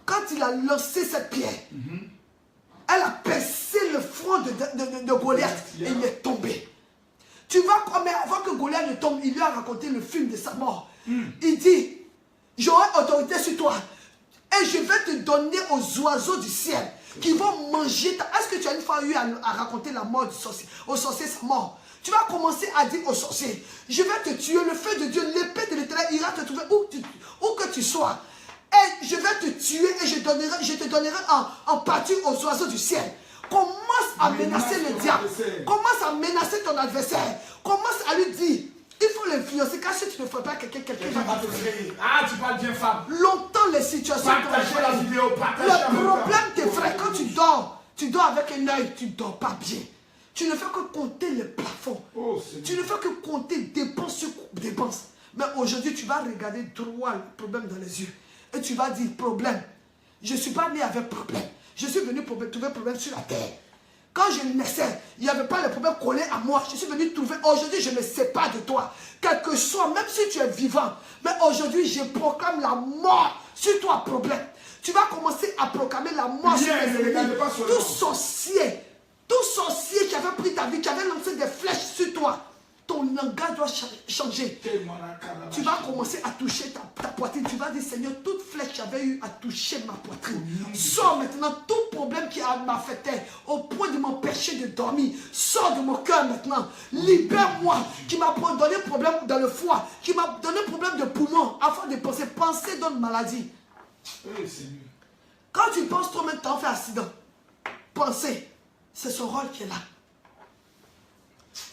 Quand il a lancé cette pierre, elle a percé le front de Goliath et il est tombé. Tu vois, mais avant que Goliath ne tombe, il lui a raconté le film de sa mort. Il dit, j'aurai autorité sur toi et je vais te donner aux oiseaux du ciel qui vont manger ta... Est-ce que tu as une fois eu à raconter la mort du sorcier? Au sorcier, sa mort. Tu vas commencer à dire au sorcier, je vais te tuer, le feu de Dieu, l'épée de l'Éternel ira te trouver où que tu sois. Et je vais te tuer et je te donnerai en partie aux oiseaux du ciel. Commence à menacer le diable. Commence à menacer ton adversaire. Commence à lui dire, il faut l'influencer, car si tu ne fais pas quelqu'un va te faire. Ah, tu parles bien, femme. Longtemps les situations. Partagez la vidéo, partagez. Le problème, tes frères, quand tu dors avec un œil, tu ne dors pas bien. Tu ne fais que compter les plafonds. Tu ne fais que compter dépenses sur dépenses. Mais aujourd'hui, tu vas regarder droit le problème dans les yeux. Et tu vas dire, problème. Je ne suis pas né avec problème. Je suis venu trouver problème sur la terre. Quand je naissais, il n'y avait pas de problème collé à moi. Je suis venu trouver. Aujourd'hui, je ne sais pas de toi. Quel que soit, même si tu es vivant. Mais aujourd'hui, je proclame la mort sur toi, problème. Tu vas commencer à proclamer la mort sur tes ennemis. Tout sorcier qui avait pris ta vie, qui avait lancé des flèches sur toi. ton langage doit changer. Tu vas commencer à toucher ta poitrine. Tu vas dire, Seigneur, toute flèche que j'avais eu à toucher ma poitrine. Sors maintenant tout problème qui m'affectait au point de m'empêcher de dormir. Sors de mon cœur maintenant. Libère-moi. Qui m'a donné problème dans le foie. Qui m'a donné problème de poumon. Afin de penser. Penser donne maladie. Quand tu penses toi même, tu as fait accident. Penser. C'est son rôle qui est là.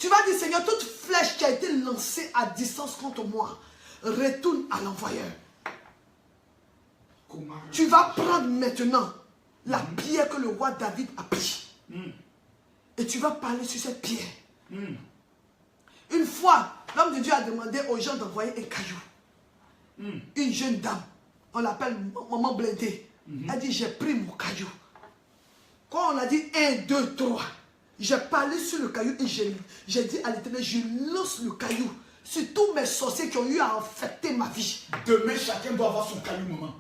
Tu vas dire, Seigneur, toute flèche qui a été lancée à distance contre moi, retourne à l'envoyeur. Tu vas prendre maintenant la pierre que le roi David a pris. Et tu vas parler sur cette pierre. Une fois, l'homme de Dieu a demandé aux gens d'envoyer un caillou. Une jeune dame, on l'appelle Maman Blindée. Elle dit, j'ai pris mon caillou. Quand on a dit 1, 2, 3, j'ai parlé sur le caillou et j'ai dit à l'Éternel, je lance le caillou sur tous mes sorciers qui ont eu à affecter ma vie. Demain, chacun doit avoir son caillou, maman.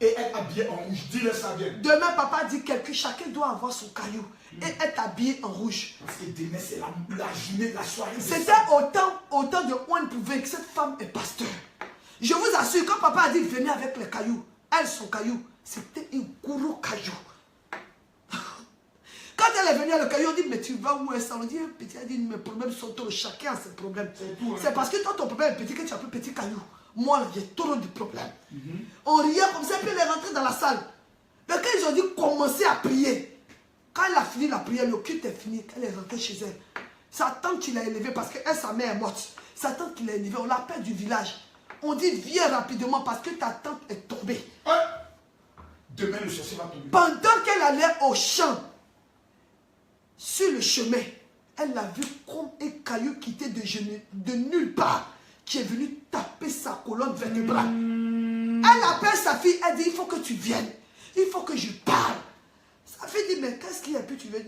Et être habillé en rouge. Dis-le ça bien. Demain, papa dit chacun doit avoir son caillou et être habillé en rouge. Parce que demain, c'est la journée de la soirée. C'était autant de on pouvait que cette femme est pasteur. Je vous assure, quand papa a dit venez avec les cailloux, elle, son caillou, c'était un gros caillou. Quand elle est venue à le caillou, on dit, mais tu vas où est-ce? On dit, petit, elle dit, mes problèmes sont trop, chacun a ses problèmes. C'est parce que toi, ton problème est petit que tu as pris petit caillou. Moi, là, j'ai trop de problèmes. On riait comme ça, puis elle est rentrée dans la salle. Mais quand ils ont dit, commencer à prier, quand elle a fini la prière, le culte est fini, elle est rentrée chez elle. Sa tante qui l'a élevée, parce que elle, sa mère est morte. Sa tante qui l'a élevée, on l'appelle du village. On dit, viens rapidement parce que ta tante est tombée. Demain, le sorcier va tomber. Pendant qu'elle allait au champ, sur le chemin, elle a vu comme un caillou quitté de nulle part, qui est venu taper sa colonne vertébrale. Elle appelle sa fille, elle dit, il faut que tu viennes, il faut que je parle. Sa fille dit, mais qu'est-ce qu'il y a, puis tu veux,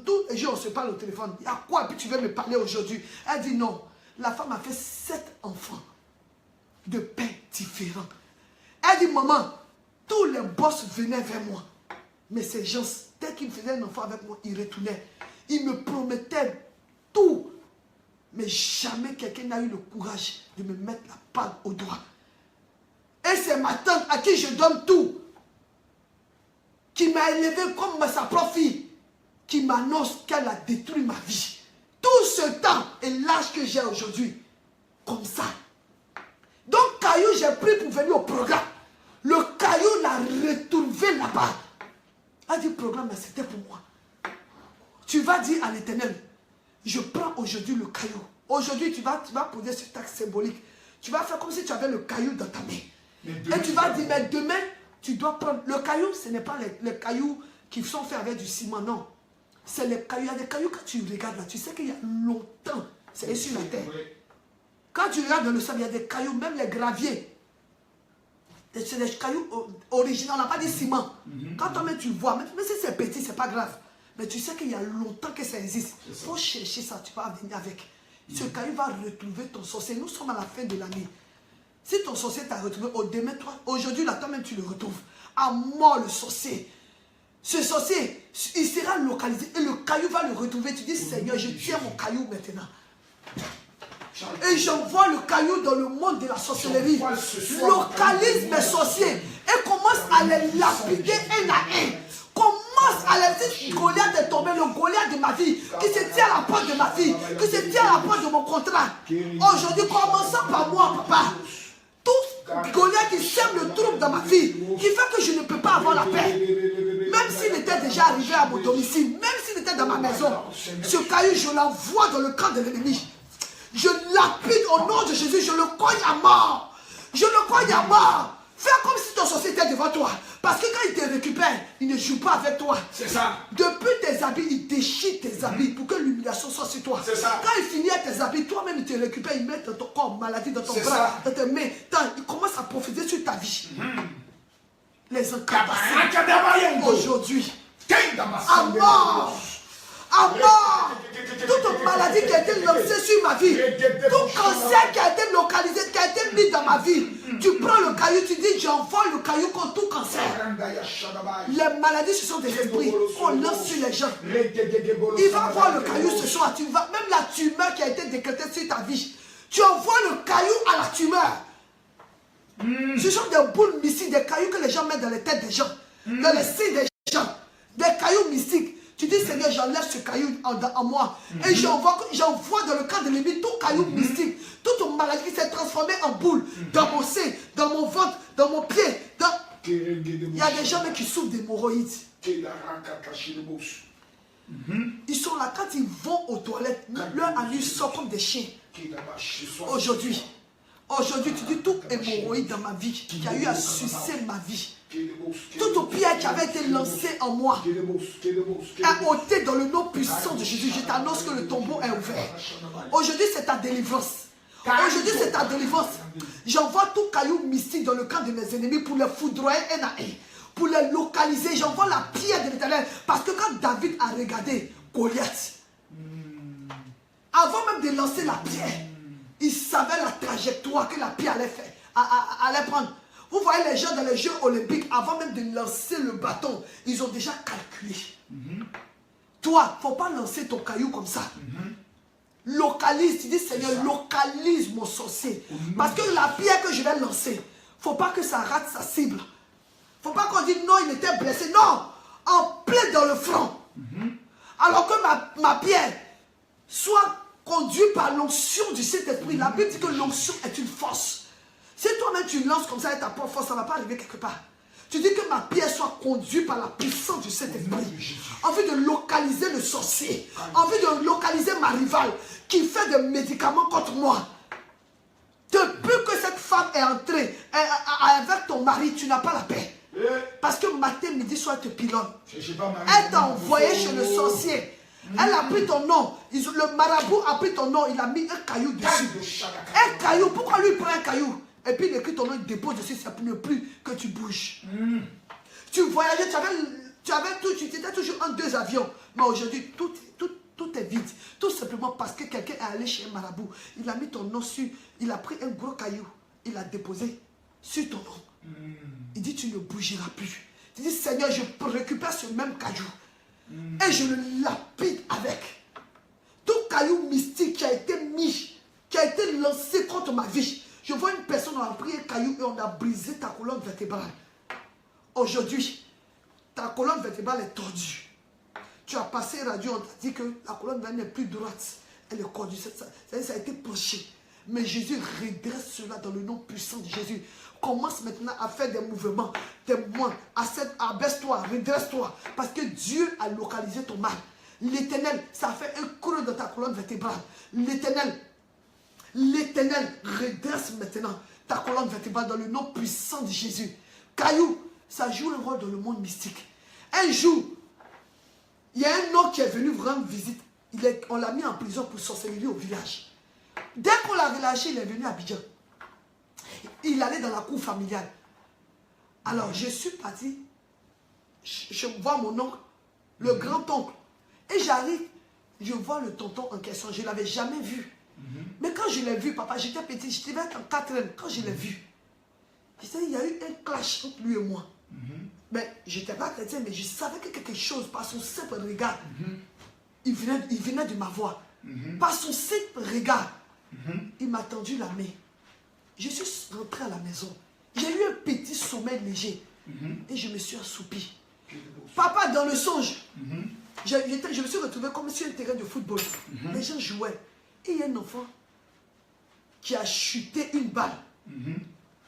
tous les jours on se parle au téléphone, il y a quoi, puis tu veux me parler aujourd'hui? Elle dit non, la femme a fait 7 enfants, de pères différents. Elle dit, maman, tous les boss venaient vers moi, mais ces gens, dès qu'ils faisaient un enfant avec moi, ils retournaient. Ils me promettaient tout. Mais jamais quelqu'un n'a eu le courage de me mettre la bague au doigt. Et c'est ma tante à qui je donne tout, qui m'a élevé comme sa propre fille, qui m'annonce qu'elle a détruit ma vie. Tout ce temps et l'âge que j'ai aujourd'hui, comme ça. Donc caillou, j'ai pris pour venir au programme. Le caillou l'a retrouvé là-bas. Elle dit, programme, c'était pour moi. Tu vas dire à l'Éternel, je prends aujourd'hui le caillou. Aujourd'hui, tu vas poser cet acte symbolique. Tu vas faire comme si tu avais le caillou dans ta main. Et tu vas dire, mais demain, tu dois prendre. Le caillou, ce n'est pas les cailloux qui sont faits avec du ciment, non. C'est les cailloux. Il y a des cailloux, quand tu regardes là, tu sais qu'il y a longtemps, c'est sur la terre. Quand tu regardes dans le sol, il y a des cailloux, même les graviers. C'est des cailloux originaux, on n'a pas dit ciment. Quand toi-même tu vois, même si c'est petit, c'est pas grave. Mais tu sais qu'il y a longtemps que ça existe. Il faut chercher ça, tu vas venir avec. Ce caillou va retrouver ton sorcier. Nous sommes à la fin de l'année. Si ton sorcier t'a retrouvé, demain, toi, aujourd'hui, là, toi-même, tu le retrouves. À mort le sorcier. Ce sorcier, il sera localisé et le caillou va le retrouver. Tu dis, Seigneur, je tiens mon caillou maintenant. Et j'envoie le caillou dans le monde de la sorcellerie. Localise mes sorciers et commence à les lapider un à un. Commence à les dire, Goliath est tombé, le Goliath de ma vie, qui se tient à la porte de ma vie, qui se tient à la porte de mon contrat. Aujourd'hui, commençons par moi, papa. Tout Goliath qui sème le trouble dans ma vie, qui fait que je ne peux pas avoir la paix. Même s'il était déjà arrivé à mon domicile, même s'il était dans ma maison, ce caillou, je l'envoie dans le camp de l'ennemi. Je lapide au nom de Jésus, je le cogne à mort. Je le cogne à mort. Fais comme si ton sorcier était devant toi. Parce que quand il te récupère, il ne joue pas avec toi. C'est ça. Depuis tes habits, il déchire tes habits pour que l'humiliation soit sur toi. C'est ça. Quand il finit avec tes habits, toi-même il te récupère, il met dans ton corps maladie, dans ton bras, dans tes mains. Il commence à profiter sur ta vie. Les incantations aujourd'hui. À mort. À mort. Toute maladie qui a été lancée sur ma vie, tout cancer qui a été localisé, qui a été mis dans ma vie. Tu prends le caillou, tu dis, j'envoie le caillou contre tout cancer. Les maladies, ce sont des esprits qu'on lance sur les gens. Il va voir le caillou ce soir. Tu vas, même la tumeur qui a été décrétée sur ta vie, tu envoies le caillou à la tumeur. Ce sont des boules mystiques, des cailloux que les gens mettent dans les têtes des gens, dans les seins des gens, des cailloux mystiques. Tu dis, Seigneur, j'enlève ce caillou en moi. Et j'envoie dans le cadre de l'ennemi tout caillou mystique, toute maladie qui s'est transformée en boule, dans mon sein, dans mon ventre, dans mon pied. Il y a des gens qui souffrent d'hémorroïdes. Ils sont là, quand ils vont aux toilettes, leur anus sort comme des chiens. Aujourd'hui, tu dis tout hémorroïde dans ma vie, qui a eu à sucer ma vie. Toute pierre qui avait été lancée en moi est ôtée dans le nom puissant de Jésus. Je t'annonce que le tombeau est ouvert. Aujourd'hui, c'est ta délivrance. Aujourd'hui, c'est ta délivrance. J'envoie tout caillou mystique dans le camp de mes ennemis pour les foudroyer un à un, pour les localiser. J'envoie la pierre de l'Éternel. Parce que quand David a regardé Goliath, avant même de lancer la pierre, il savait la trajectoire que la pierre allait prendre. Vous voyez les gens dans les Jeux olympiques, avant même de lancer le bâton, ils ont déjà calculé. Toi, il ne faut pas lancer ton caillou comme ça. Localise, tu dis Seigneur, localise mon sorcier. Parce que la pierre que je vais lancer, il ne faut pas que ça rate sa cible. Il ne faut pas qu'on dise non, il était blessé. Non, en plein dans le front. Alors que ma pierre soit conduite par l'onction du Saint-Esprit. La Bible dit que l'onction est une force. Si toi-même tu lances comme ça avec ta propre force, ça ne va pas arriver quelque part. Tu dis que ma pierre soit conduite par la puissance du Saint-Esprit. Envie de localiser le sorcier. Envie de localiser ma rivale qui fait des médicaments contre moi. Depuis que cette femme est entrée avec ton mari, tu n'as pas la paix. Parce que matin, midi, soir, elle te pilonne. Elle t'a envoyé chez le sorcier. Elle a pris ton nom. Le marabout a pris ton nom. Il a mis un caillou dessus. Un caillou. Pourquoi lui prend un caillou? Et puis il écrit ton nom, il dépose dessus, ça ne plus que tu bouges. Tu voyageais, tu avais tout, tu étais toujours en 2 avions. Mais aujourd'hui, tout est vide. Tout simplement parce que quelqu'un est allé chez un marabout. Il a mis ton nom sur, il a pris un gros caillou, il l'a déposé sur ton nom. Il dit, tu ne bougeras plus. Tu dis, Seigneur, je récupère ce même caillou. Et je le lapide avec. Tout caillou mystique qui a été mis, qui a été lancé contre ma vie. Je vois une personne, on a pris un caillou et on a brisé ta colonne vertébrale. Aujourd'hui, ta colonne vertébrale est tordue. Tu as passé radio, on t'a dit que la colonne vertébrale n'est plus droite. Elle est tordue, ça a été penché. Mais Jésus redresse cela dans le nom puissant de Jésus. Commence maintenant à faire des mouvements, des mouvements. Abaisse-toi, redresse-toi. Parce que Dieu a localisé ton mal. L'Éternel, ça a fait un creux dans ta colonne vertébrale. L'Éternel redresse maintenant ta colonne vertébrale dans le nom puissant de Jésus. Caillou, ça joue un rôle dans le monde mystique. Un jour, il y a un homme qui est venu rendre visite. On l'a mis en prison pour sorcellerie au village. Dès qu'on l'a relâché, il est venu à Abidjan. Il allait dans la cour familiale. Alors, je suis parti. Je vois mon oncle, le grand-oncle. Et j'arrive, je vois le tonton en question. Je ne l'avais jamais vu. Mais quand je l'ai vu, papa, j'étais petit, j'étais en 4e. Quand je l'ai vu, il y a eu un clash entre lui et moi. Mais je n'étais pas chrétien, mais je savais que quelque chose, par son simple regard, il venait de ma voix. Par son simple regard, il m'a tendu la main. Je suis rentré à la maison. J'ai eu un petit sommeil léger. Et je me suis assoupi. Papa, dans le songe, je me suis retrouvé comme sur un terrain de football. Les gens jouaient. Et il y a un enfant qui a chuté une balle.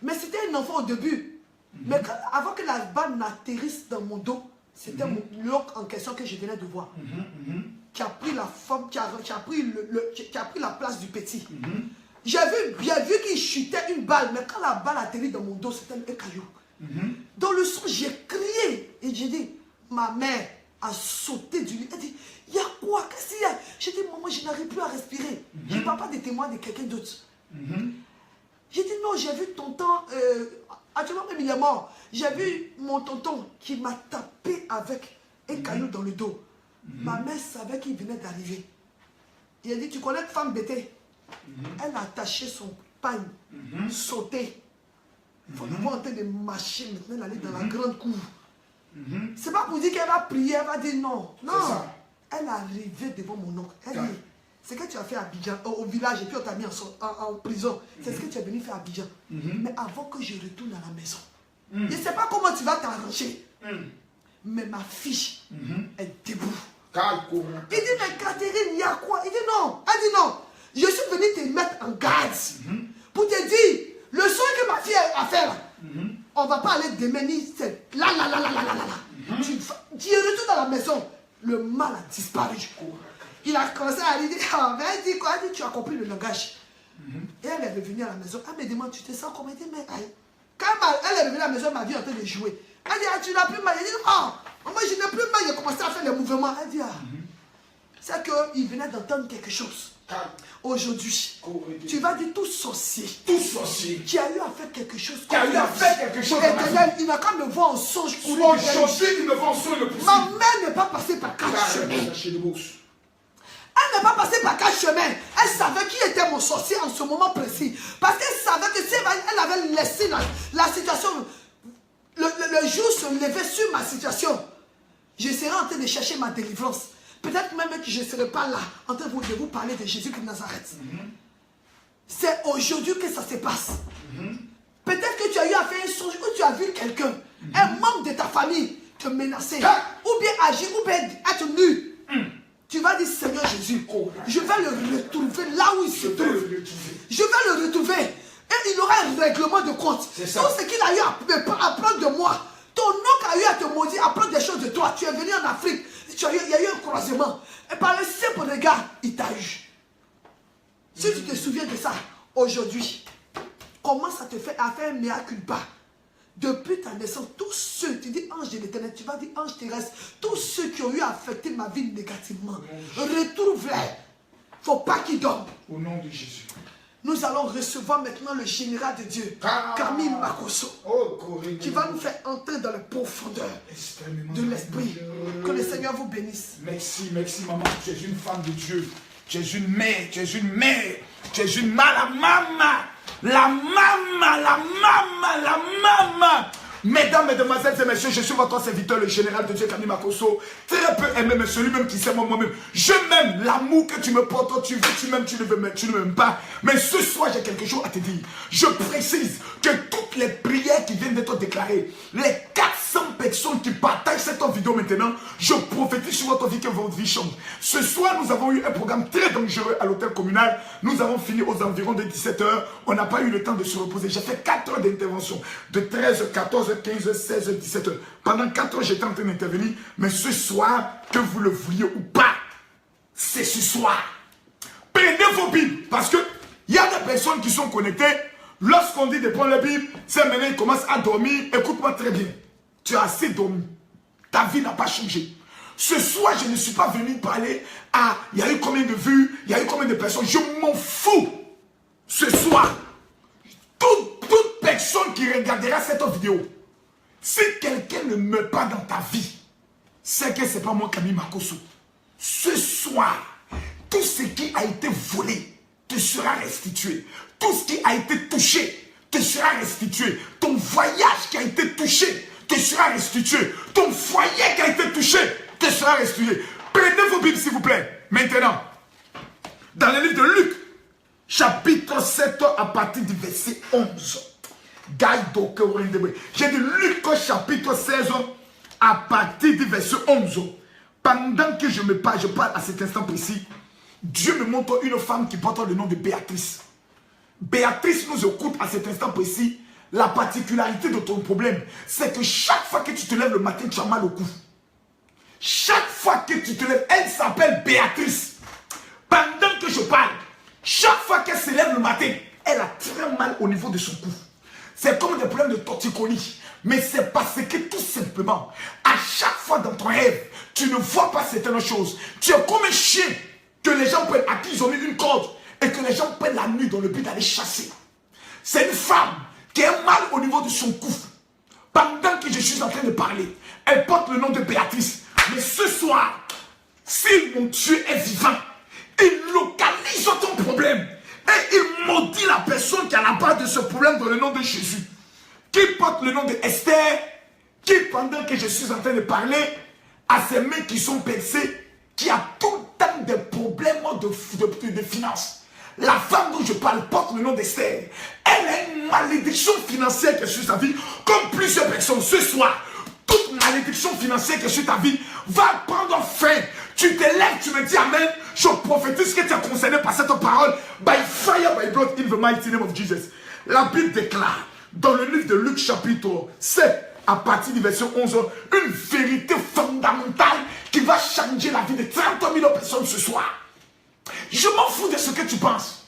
Mais c'était un enfant au début. Mais avant que la balle n'atterrisse dans mon dos, c'était mon oncle en question que je venais de voir. Qui a pris la forme, qui a pris la place du petit. J'ai vu qu'il chutait une balle, mais quand la balle atterrit dans mon dos, c'était un caillou. Dans le son, j'ai crié et j'ai dit, ma mère a sauté du lit. Elle dit, il y a quoi? Qu'est-ce qu'il y a? J'ai dit, maman, je n'arrive plus à respirer. Je ne parle pas des témoins de quelqu'un d'autre. J'ai dit, non, j'ai vu tonton, actuellement même il est mort. J'ai vu mon tonton qui m'a tapé avec un caillou dans le dos. Ma mère savait qu'il venait d'arriver. Il a dit, tu connais une femme bêtée? Elle a attaché son campagne, sauter. Il faut voir en train de marcher maintenant, aller dans la grande cour. C'est pas pour dire qu'elle va prier, elle va dire non. Non. Elle est arrivée devant mon oncle. Elle dit, c'est que tu as fait à Abidjan, au village, et puis on t'a mis en prison. C'est ce que tu es venu faire à Abidjan. Mais avant que je retourne à la maison, je ne sais pas comment tu vas t'arranger. Mais ma fille est debout. Il dit, mais Catherine, il y a quoi? Il dit non. Elle dit non. Je suis venu te mettre en garde pour te dire, le soin que ma fille a fait là, on ne va pas aller démenir. Là. Tu retournes à la maison. Le mal a disparu. Il a commencé à lui dire, mais elle dit quoi? Elle dit, tu as compris le langage. Et elle est revenue à la maison. Elle me demande, tu te sens comment? Elle dit, mais aïe. Quand elle est revenue à la maison, elle m'a vu en train de jouer. Elle dit, ah, tu n'as plus mal. Elle dit, moi je n'ai plus mal. Il a commencé à faire les mouvements. Elle dit, c'est qu'il venait d'entendre quelque chose. Aujourd'hui, tu vas dire tout sorcier qui a eu à faire quelque chose. Éternel, il n'a qu'à me voir en songe courir. Ma mère n'est pas passée par 4 chemins. Elle n'est pas passée par 4 chemins. Elle savait qui était mon sorcier en ce moment précis. Parce qu'elle savait que si elle avait laissé la situation, le jour se levait sur ma situation, je serais en train de chercher ma délivrance. Peut-être même que je ne serai pas là en train de vous parler de Jésus de Nazareth. C'est aujourd'hui que ça se passe. Peut-être que tu as eu à faire un songe où tu as vu quelqu'un, un membre de ta famille, te menacer, ou bien agir, ou bien être nu. Tu vas dire, Seigneur Jésus, je vais le retrouver là où il se trouve. Je vais le retrouver. Et il aura un règlement de compte. Tout ce qu'il a eu à prendre de moi. Ton oncle a eu à te maudire, à prendre des choses de toi. Tu es venu en Afrique. Il y a eu un croisement. Et par le simple regard, il t'a eu. Si tu te souviens de ça, aujourd'hui, commence à te faire un mea culpa. Depuis ta naissance, tous ceux, tu dis ange de l'éternel, tu vas dire ange terrestre, tous ceux qui ont eu à affecter ma vie négativement, retrouve-les. Il ne faut pas qu'ils dorment. Au nom de Jésus. Nous allons recevoir maintenant le général de Dieu, Camille Makosso, qui va nous faire entrer dans les profondeurs de l'esprit. Que le Seigneur vous bénisse. Merci, maman. Tu es une femme de Dieu. Tu es une mère, tu es une mère. Tu es une maman. La maman. Mesdames, mesdemoiselles et messieurs, je suis votre serviteur, le général de Dieu, Camille Makosso. Très peu aimé, mais celui-même qui s'aime moi-même. Je m'aime l'amour que tu me portes, tu veux, tu m'aimes, tu ne m'aimes pas. Mais ce soir, j'ai quelque chose à te dire. Je précise que toutes les prières qui viennent d'être déclarées, les 400 personnes qui partagent cette vidéo maintenant, je prophétise sur votre vie que votre vie change. Ce soir, nous avons eu un programme très dangereux à l'hôtel communal. Nous avons fini aux environs de 17 h. On n'a pas eu le temps de se reposer. J'ai fait 4 heures d'intervention. De 13, 14, 15, 16, 17 heures. Pendant 4 heures, j'étais en train d'intervenir. Mais ce soir, que vous le vouliez ou pas, c'est ce soir. Prenez vos Bibles. Parce que il y a des personnes qui sont connectées. Lorsqu'on dit de prendre la Bible, c'est maintenant ils commencent à dormir. Écoute-moi très bien. Tu as assez dormi. Ta vie n'a pas changé. Ce soir, je ne suis pas venu parler à il y a eu combien de vues, il y a eu combien de personnes. Je m'en fous. Ce soir, toute personne qui regardera cette vidéo, si quelqu'un ne meurt pas dans ta vie, c'est que ce n'est pas moi, Camille Makosso. Ce soir, tout ce qui a été volé te sera restitué. Tout ce qui a été touché te sera restitué. Ton voyage qui a été touché te sera restitué. Ton foyer qui a été touché te sera restitué. Prenez vos Bibles, s'il vous plaît. Maintenant, dans le livre de Luc, chapitre 7, à partir du verset 11. J'ai dit Luc chapitre 16 à partir du verset 11. Pendant que je parle à cet instant précis, Dieu me montre une femme qui porte le nom de Béatrice. Béatrice nous écoute à cet instant précis. La particularité de ton problème, c'est que chaque fois que tu te lèves le matin, tu as mal au cou. Chaque fois que tu te lèves, elle s'appelle Béatrice. Pendant que je parle, chaque fois qu'elle se lève le matin, elle a très mal au niveau de son cou. C'est comme des problèmes de torticolis. Mais c'est parce que tout simplement, à chaque fois dans ton rêve, tu ne vois pas certaines choses. Tu es comme un chien que les gens prennent, à qui ils ont mis une corde et que les gens prennent la nuit dans le but d'aller chasser. C'est une femme qui a mal au niveau de son cou. Pendant que je suis en train de parler, elle porte le nom de Béatrice. Mais ce soir, si mon Dieu est vivant, il localise ton problème. Et il maudit la personne qui a la base de ce problème dans le nom de Jésus. Qui porte le nom de Esther, qui pendant que je suis en train de parler, à ces mains qui sont percées, qui a tout le temps des problèmes de finances. La femme dont je parle porte le nom d'Esther. Elle a une malédiction financière qui est sur sa vie, comme plusieurs personnes. Ce soir, toute malédiction financière qui est sur ta vie va prendre fin. Tu te lèves, tu me dis Amen. Je prophétise que tu es concerné par cette parole. By fire, by blood, in the mighty name of Jesus. La Bible déclare, dans le livre de Luc chapitre 7, à partir du verset 11, une vérité fondamentale qui va changer la vie de 30 000 personnes ce soir. Je m'en fous de ce que tu penses.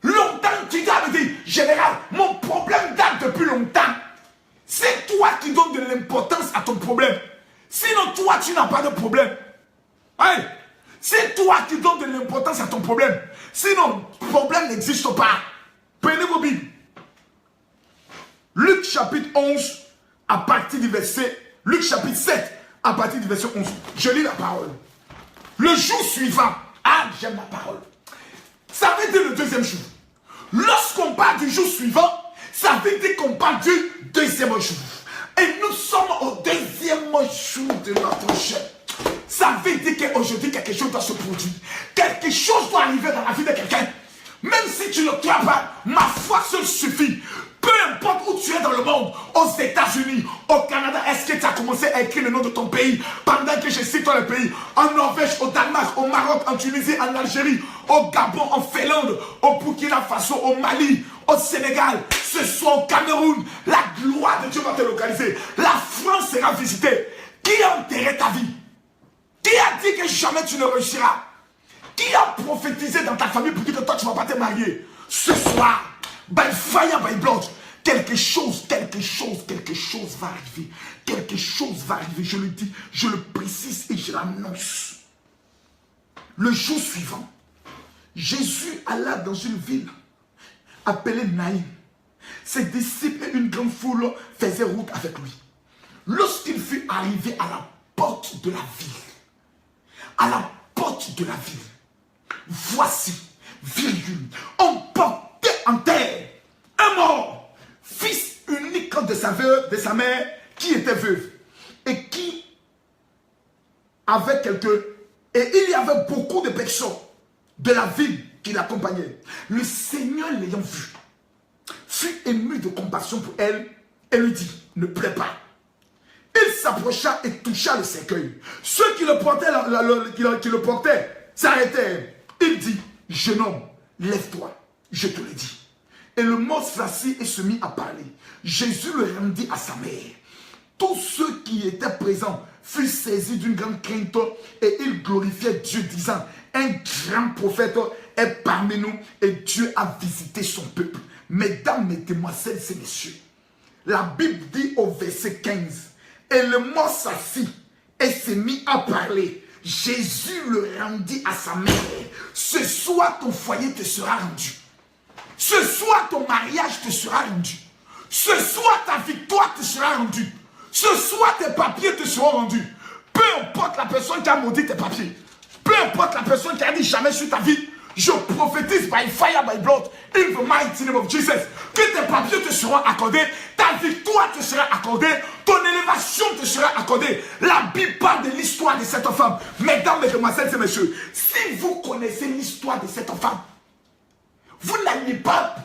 Longtemps, tu dois me dire, général, mon problème date depuis longtemps. C'est toi qui donnes de l'importance à ton problème. Sinon, toi, tu n'as pas de problème. Ouais. C'est toi qui donnes de l'importance à ton problème. Sinon, le problème n'existe pas. Prenez vos Bibles. Luc chapitre 11, à partir du verset... Luc chapitre 7, à partir du verset 11. Je lis la parole. Le jour suivant... Ah, j'aime la parole. Ça veut dire le deuxième jour. Lorsqu'on parle du jour suivant, ça veut dire qu'on parle du deuxième jour. Et nous sommes au deuxième jour de notre jeûne. Ça veut dire qu'aujourd'hui, quelque chose doit se produire. Quelque chose doit arriver dans la vie de quelqu'un. Même si tu ne crois pas, ma foi seule suffit. Peu importe où tu es dans le monde, aux États-Unis, au Canada, est-ce que tu as commencé à écrire le nom de ton pays pendant que je cite le pays? En Norvège, au Danemark, au Maroc, en Tunisie, en Algérie, au Gabon, en Finlande, au Burkina Faso, au Mali, au Sénégal, ce soit au Cameroun, la gloire de Dieu va te localiser. La France sera visitée. Qui a enterré ta vie? Qui a dit que jamais tu ne réussiras? Qui a prophétisé dans ta famille pour dire que toi tu ne vas pas te marier? Ce soir, by fire, by blood, quelque chose va arriver. Quelque chose va arriver, je le dis, je le précise et je l'annonce. Le jour suivant, Jésus alla dans une ville appelée Naïm. Ses disciples et une grande foule faisaient route avec lui. Lorsqu'il fut arrivé à la porte de la ville, voici, virgule, on portait en terre un mort, fils unique de sa mère, qui était veuve, et qui avait et il y avait beaucoup de personnes de la ville qui l'accompagnaient. Le Seigneur l'ayant vu, fut ému de compassion pour elle, et lui dit, ne pleure pas. Il s'approcha et toucha le cercueil. Ceux qui le portaient, s'arrêtèrent. Il dit, jeune homme, lève-toi, je te le dis. Et le mort s'assit et se mit à parler. Jésus le rendit à sa mère. Tous ceux qui étaient présents furent saisis d'une grande crainte et ils glorifiaient Dieu, disant, un grand prophète est parmi nous et Dieu a visité son peuple. Mesdames, mesdemoiselles et messieurs, la Bible dit au verset 15, et le mort s'assit et se mit à parler. Jésus le rendit à sa mère. Ce soir, ton foyer te sera rendu. Ce soir, ton mariage te sera rendu. Ce soir, ta victoire te sera rendue. Ce soir, tes papiers te seront rendus. Peu importe la personne qui a maudit tes papiers. Peu importe la personne qui a dit jamais sur ta vie. Je prophétise by fire, by blood, in the mighty name of Jesus, que tes papiers te seront accordés, ta victoire te sera accordée, ton élévation te sera accordée. La Bible parle de l'histoire de cette femme. Mesdames, mesdemoiselles et messieurs, si vous connaissez l'histoire de cette femme, vous n'allez pas...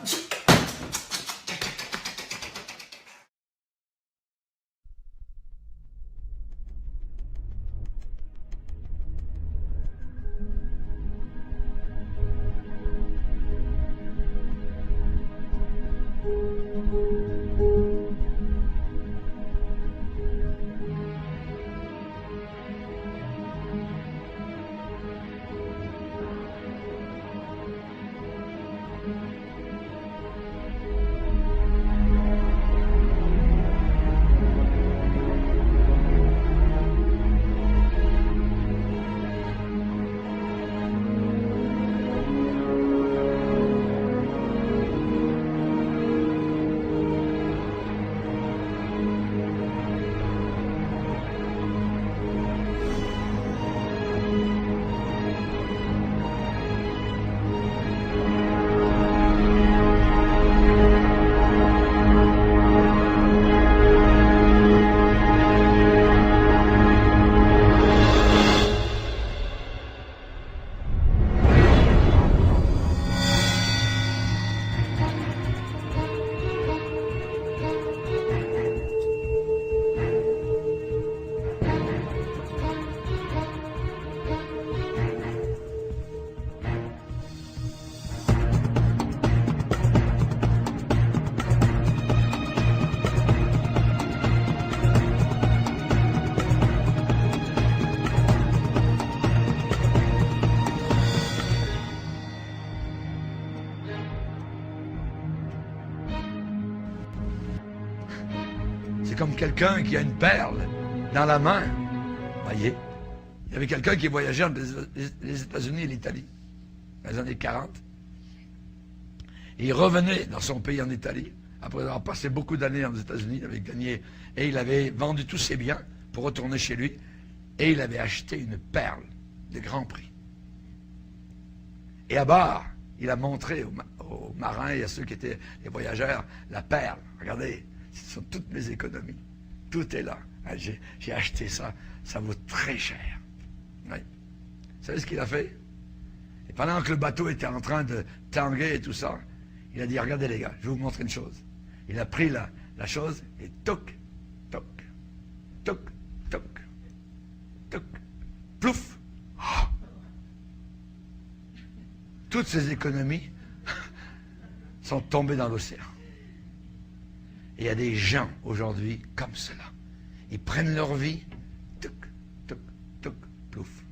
quelqu'un qui a une perle dans la main. Voyez, il y avait quelqu'un qui voyageait entre les États-Unis et l'Italie, dans les années 40. Et il revenait dans son pays en Italie, après avoir passé beaucoup d'années aux États-Unis, il avait gagné, et il avait vendu tous ses biens pour retourner chez lui, et il avait acheté une perle de grand prix. Et à bord, il a montré aux marins et à ceux qui étaient les voyageurs la perle. Regardez, ce sont toutes mes économies. Tout est là. J'ai acheté ça, ça vaut très cher. Oui. Vous savez ce qu'il a fait? Et pendant que le bateau était en train de tanguer et tout ça, il a dit, regardez les gars, je vais vous montrer une chose. Il a pris la chose et toc, toc, toc, toc, toc, plouf. Oh. Toutes ces économies sont tombées dans l'océan. Et il y a des gens aujourd'hui comme cela. Ils prennent leur vie, toc, toc, toc, plouf.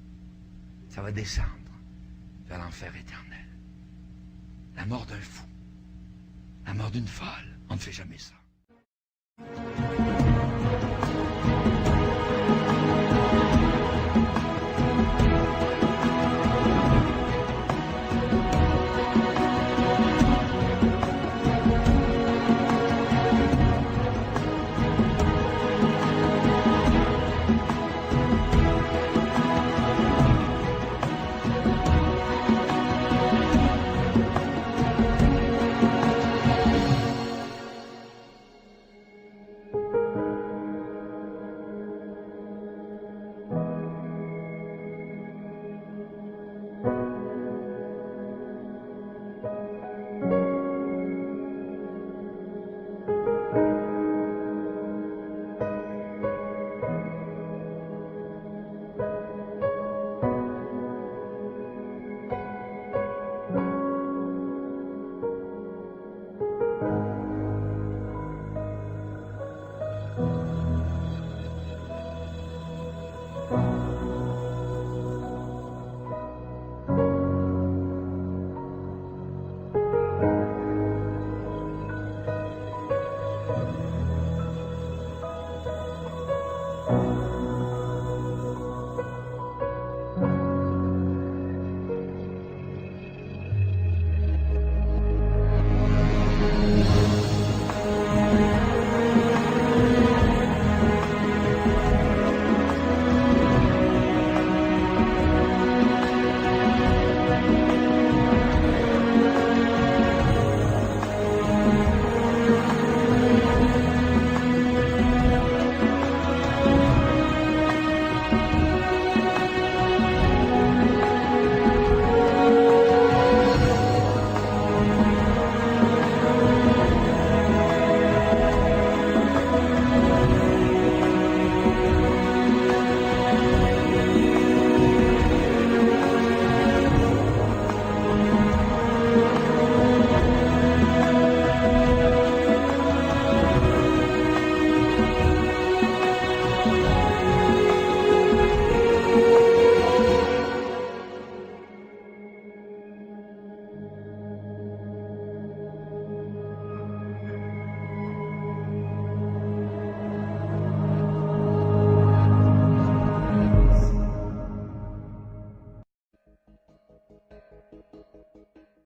Ça va descendre vers l'enfer éternel. La mort d'un fou, la mort d'une folle, on ne fait jamais ça.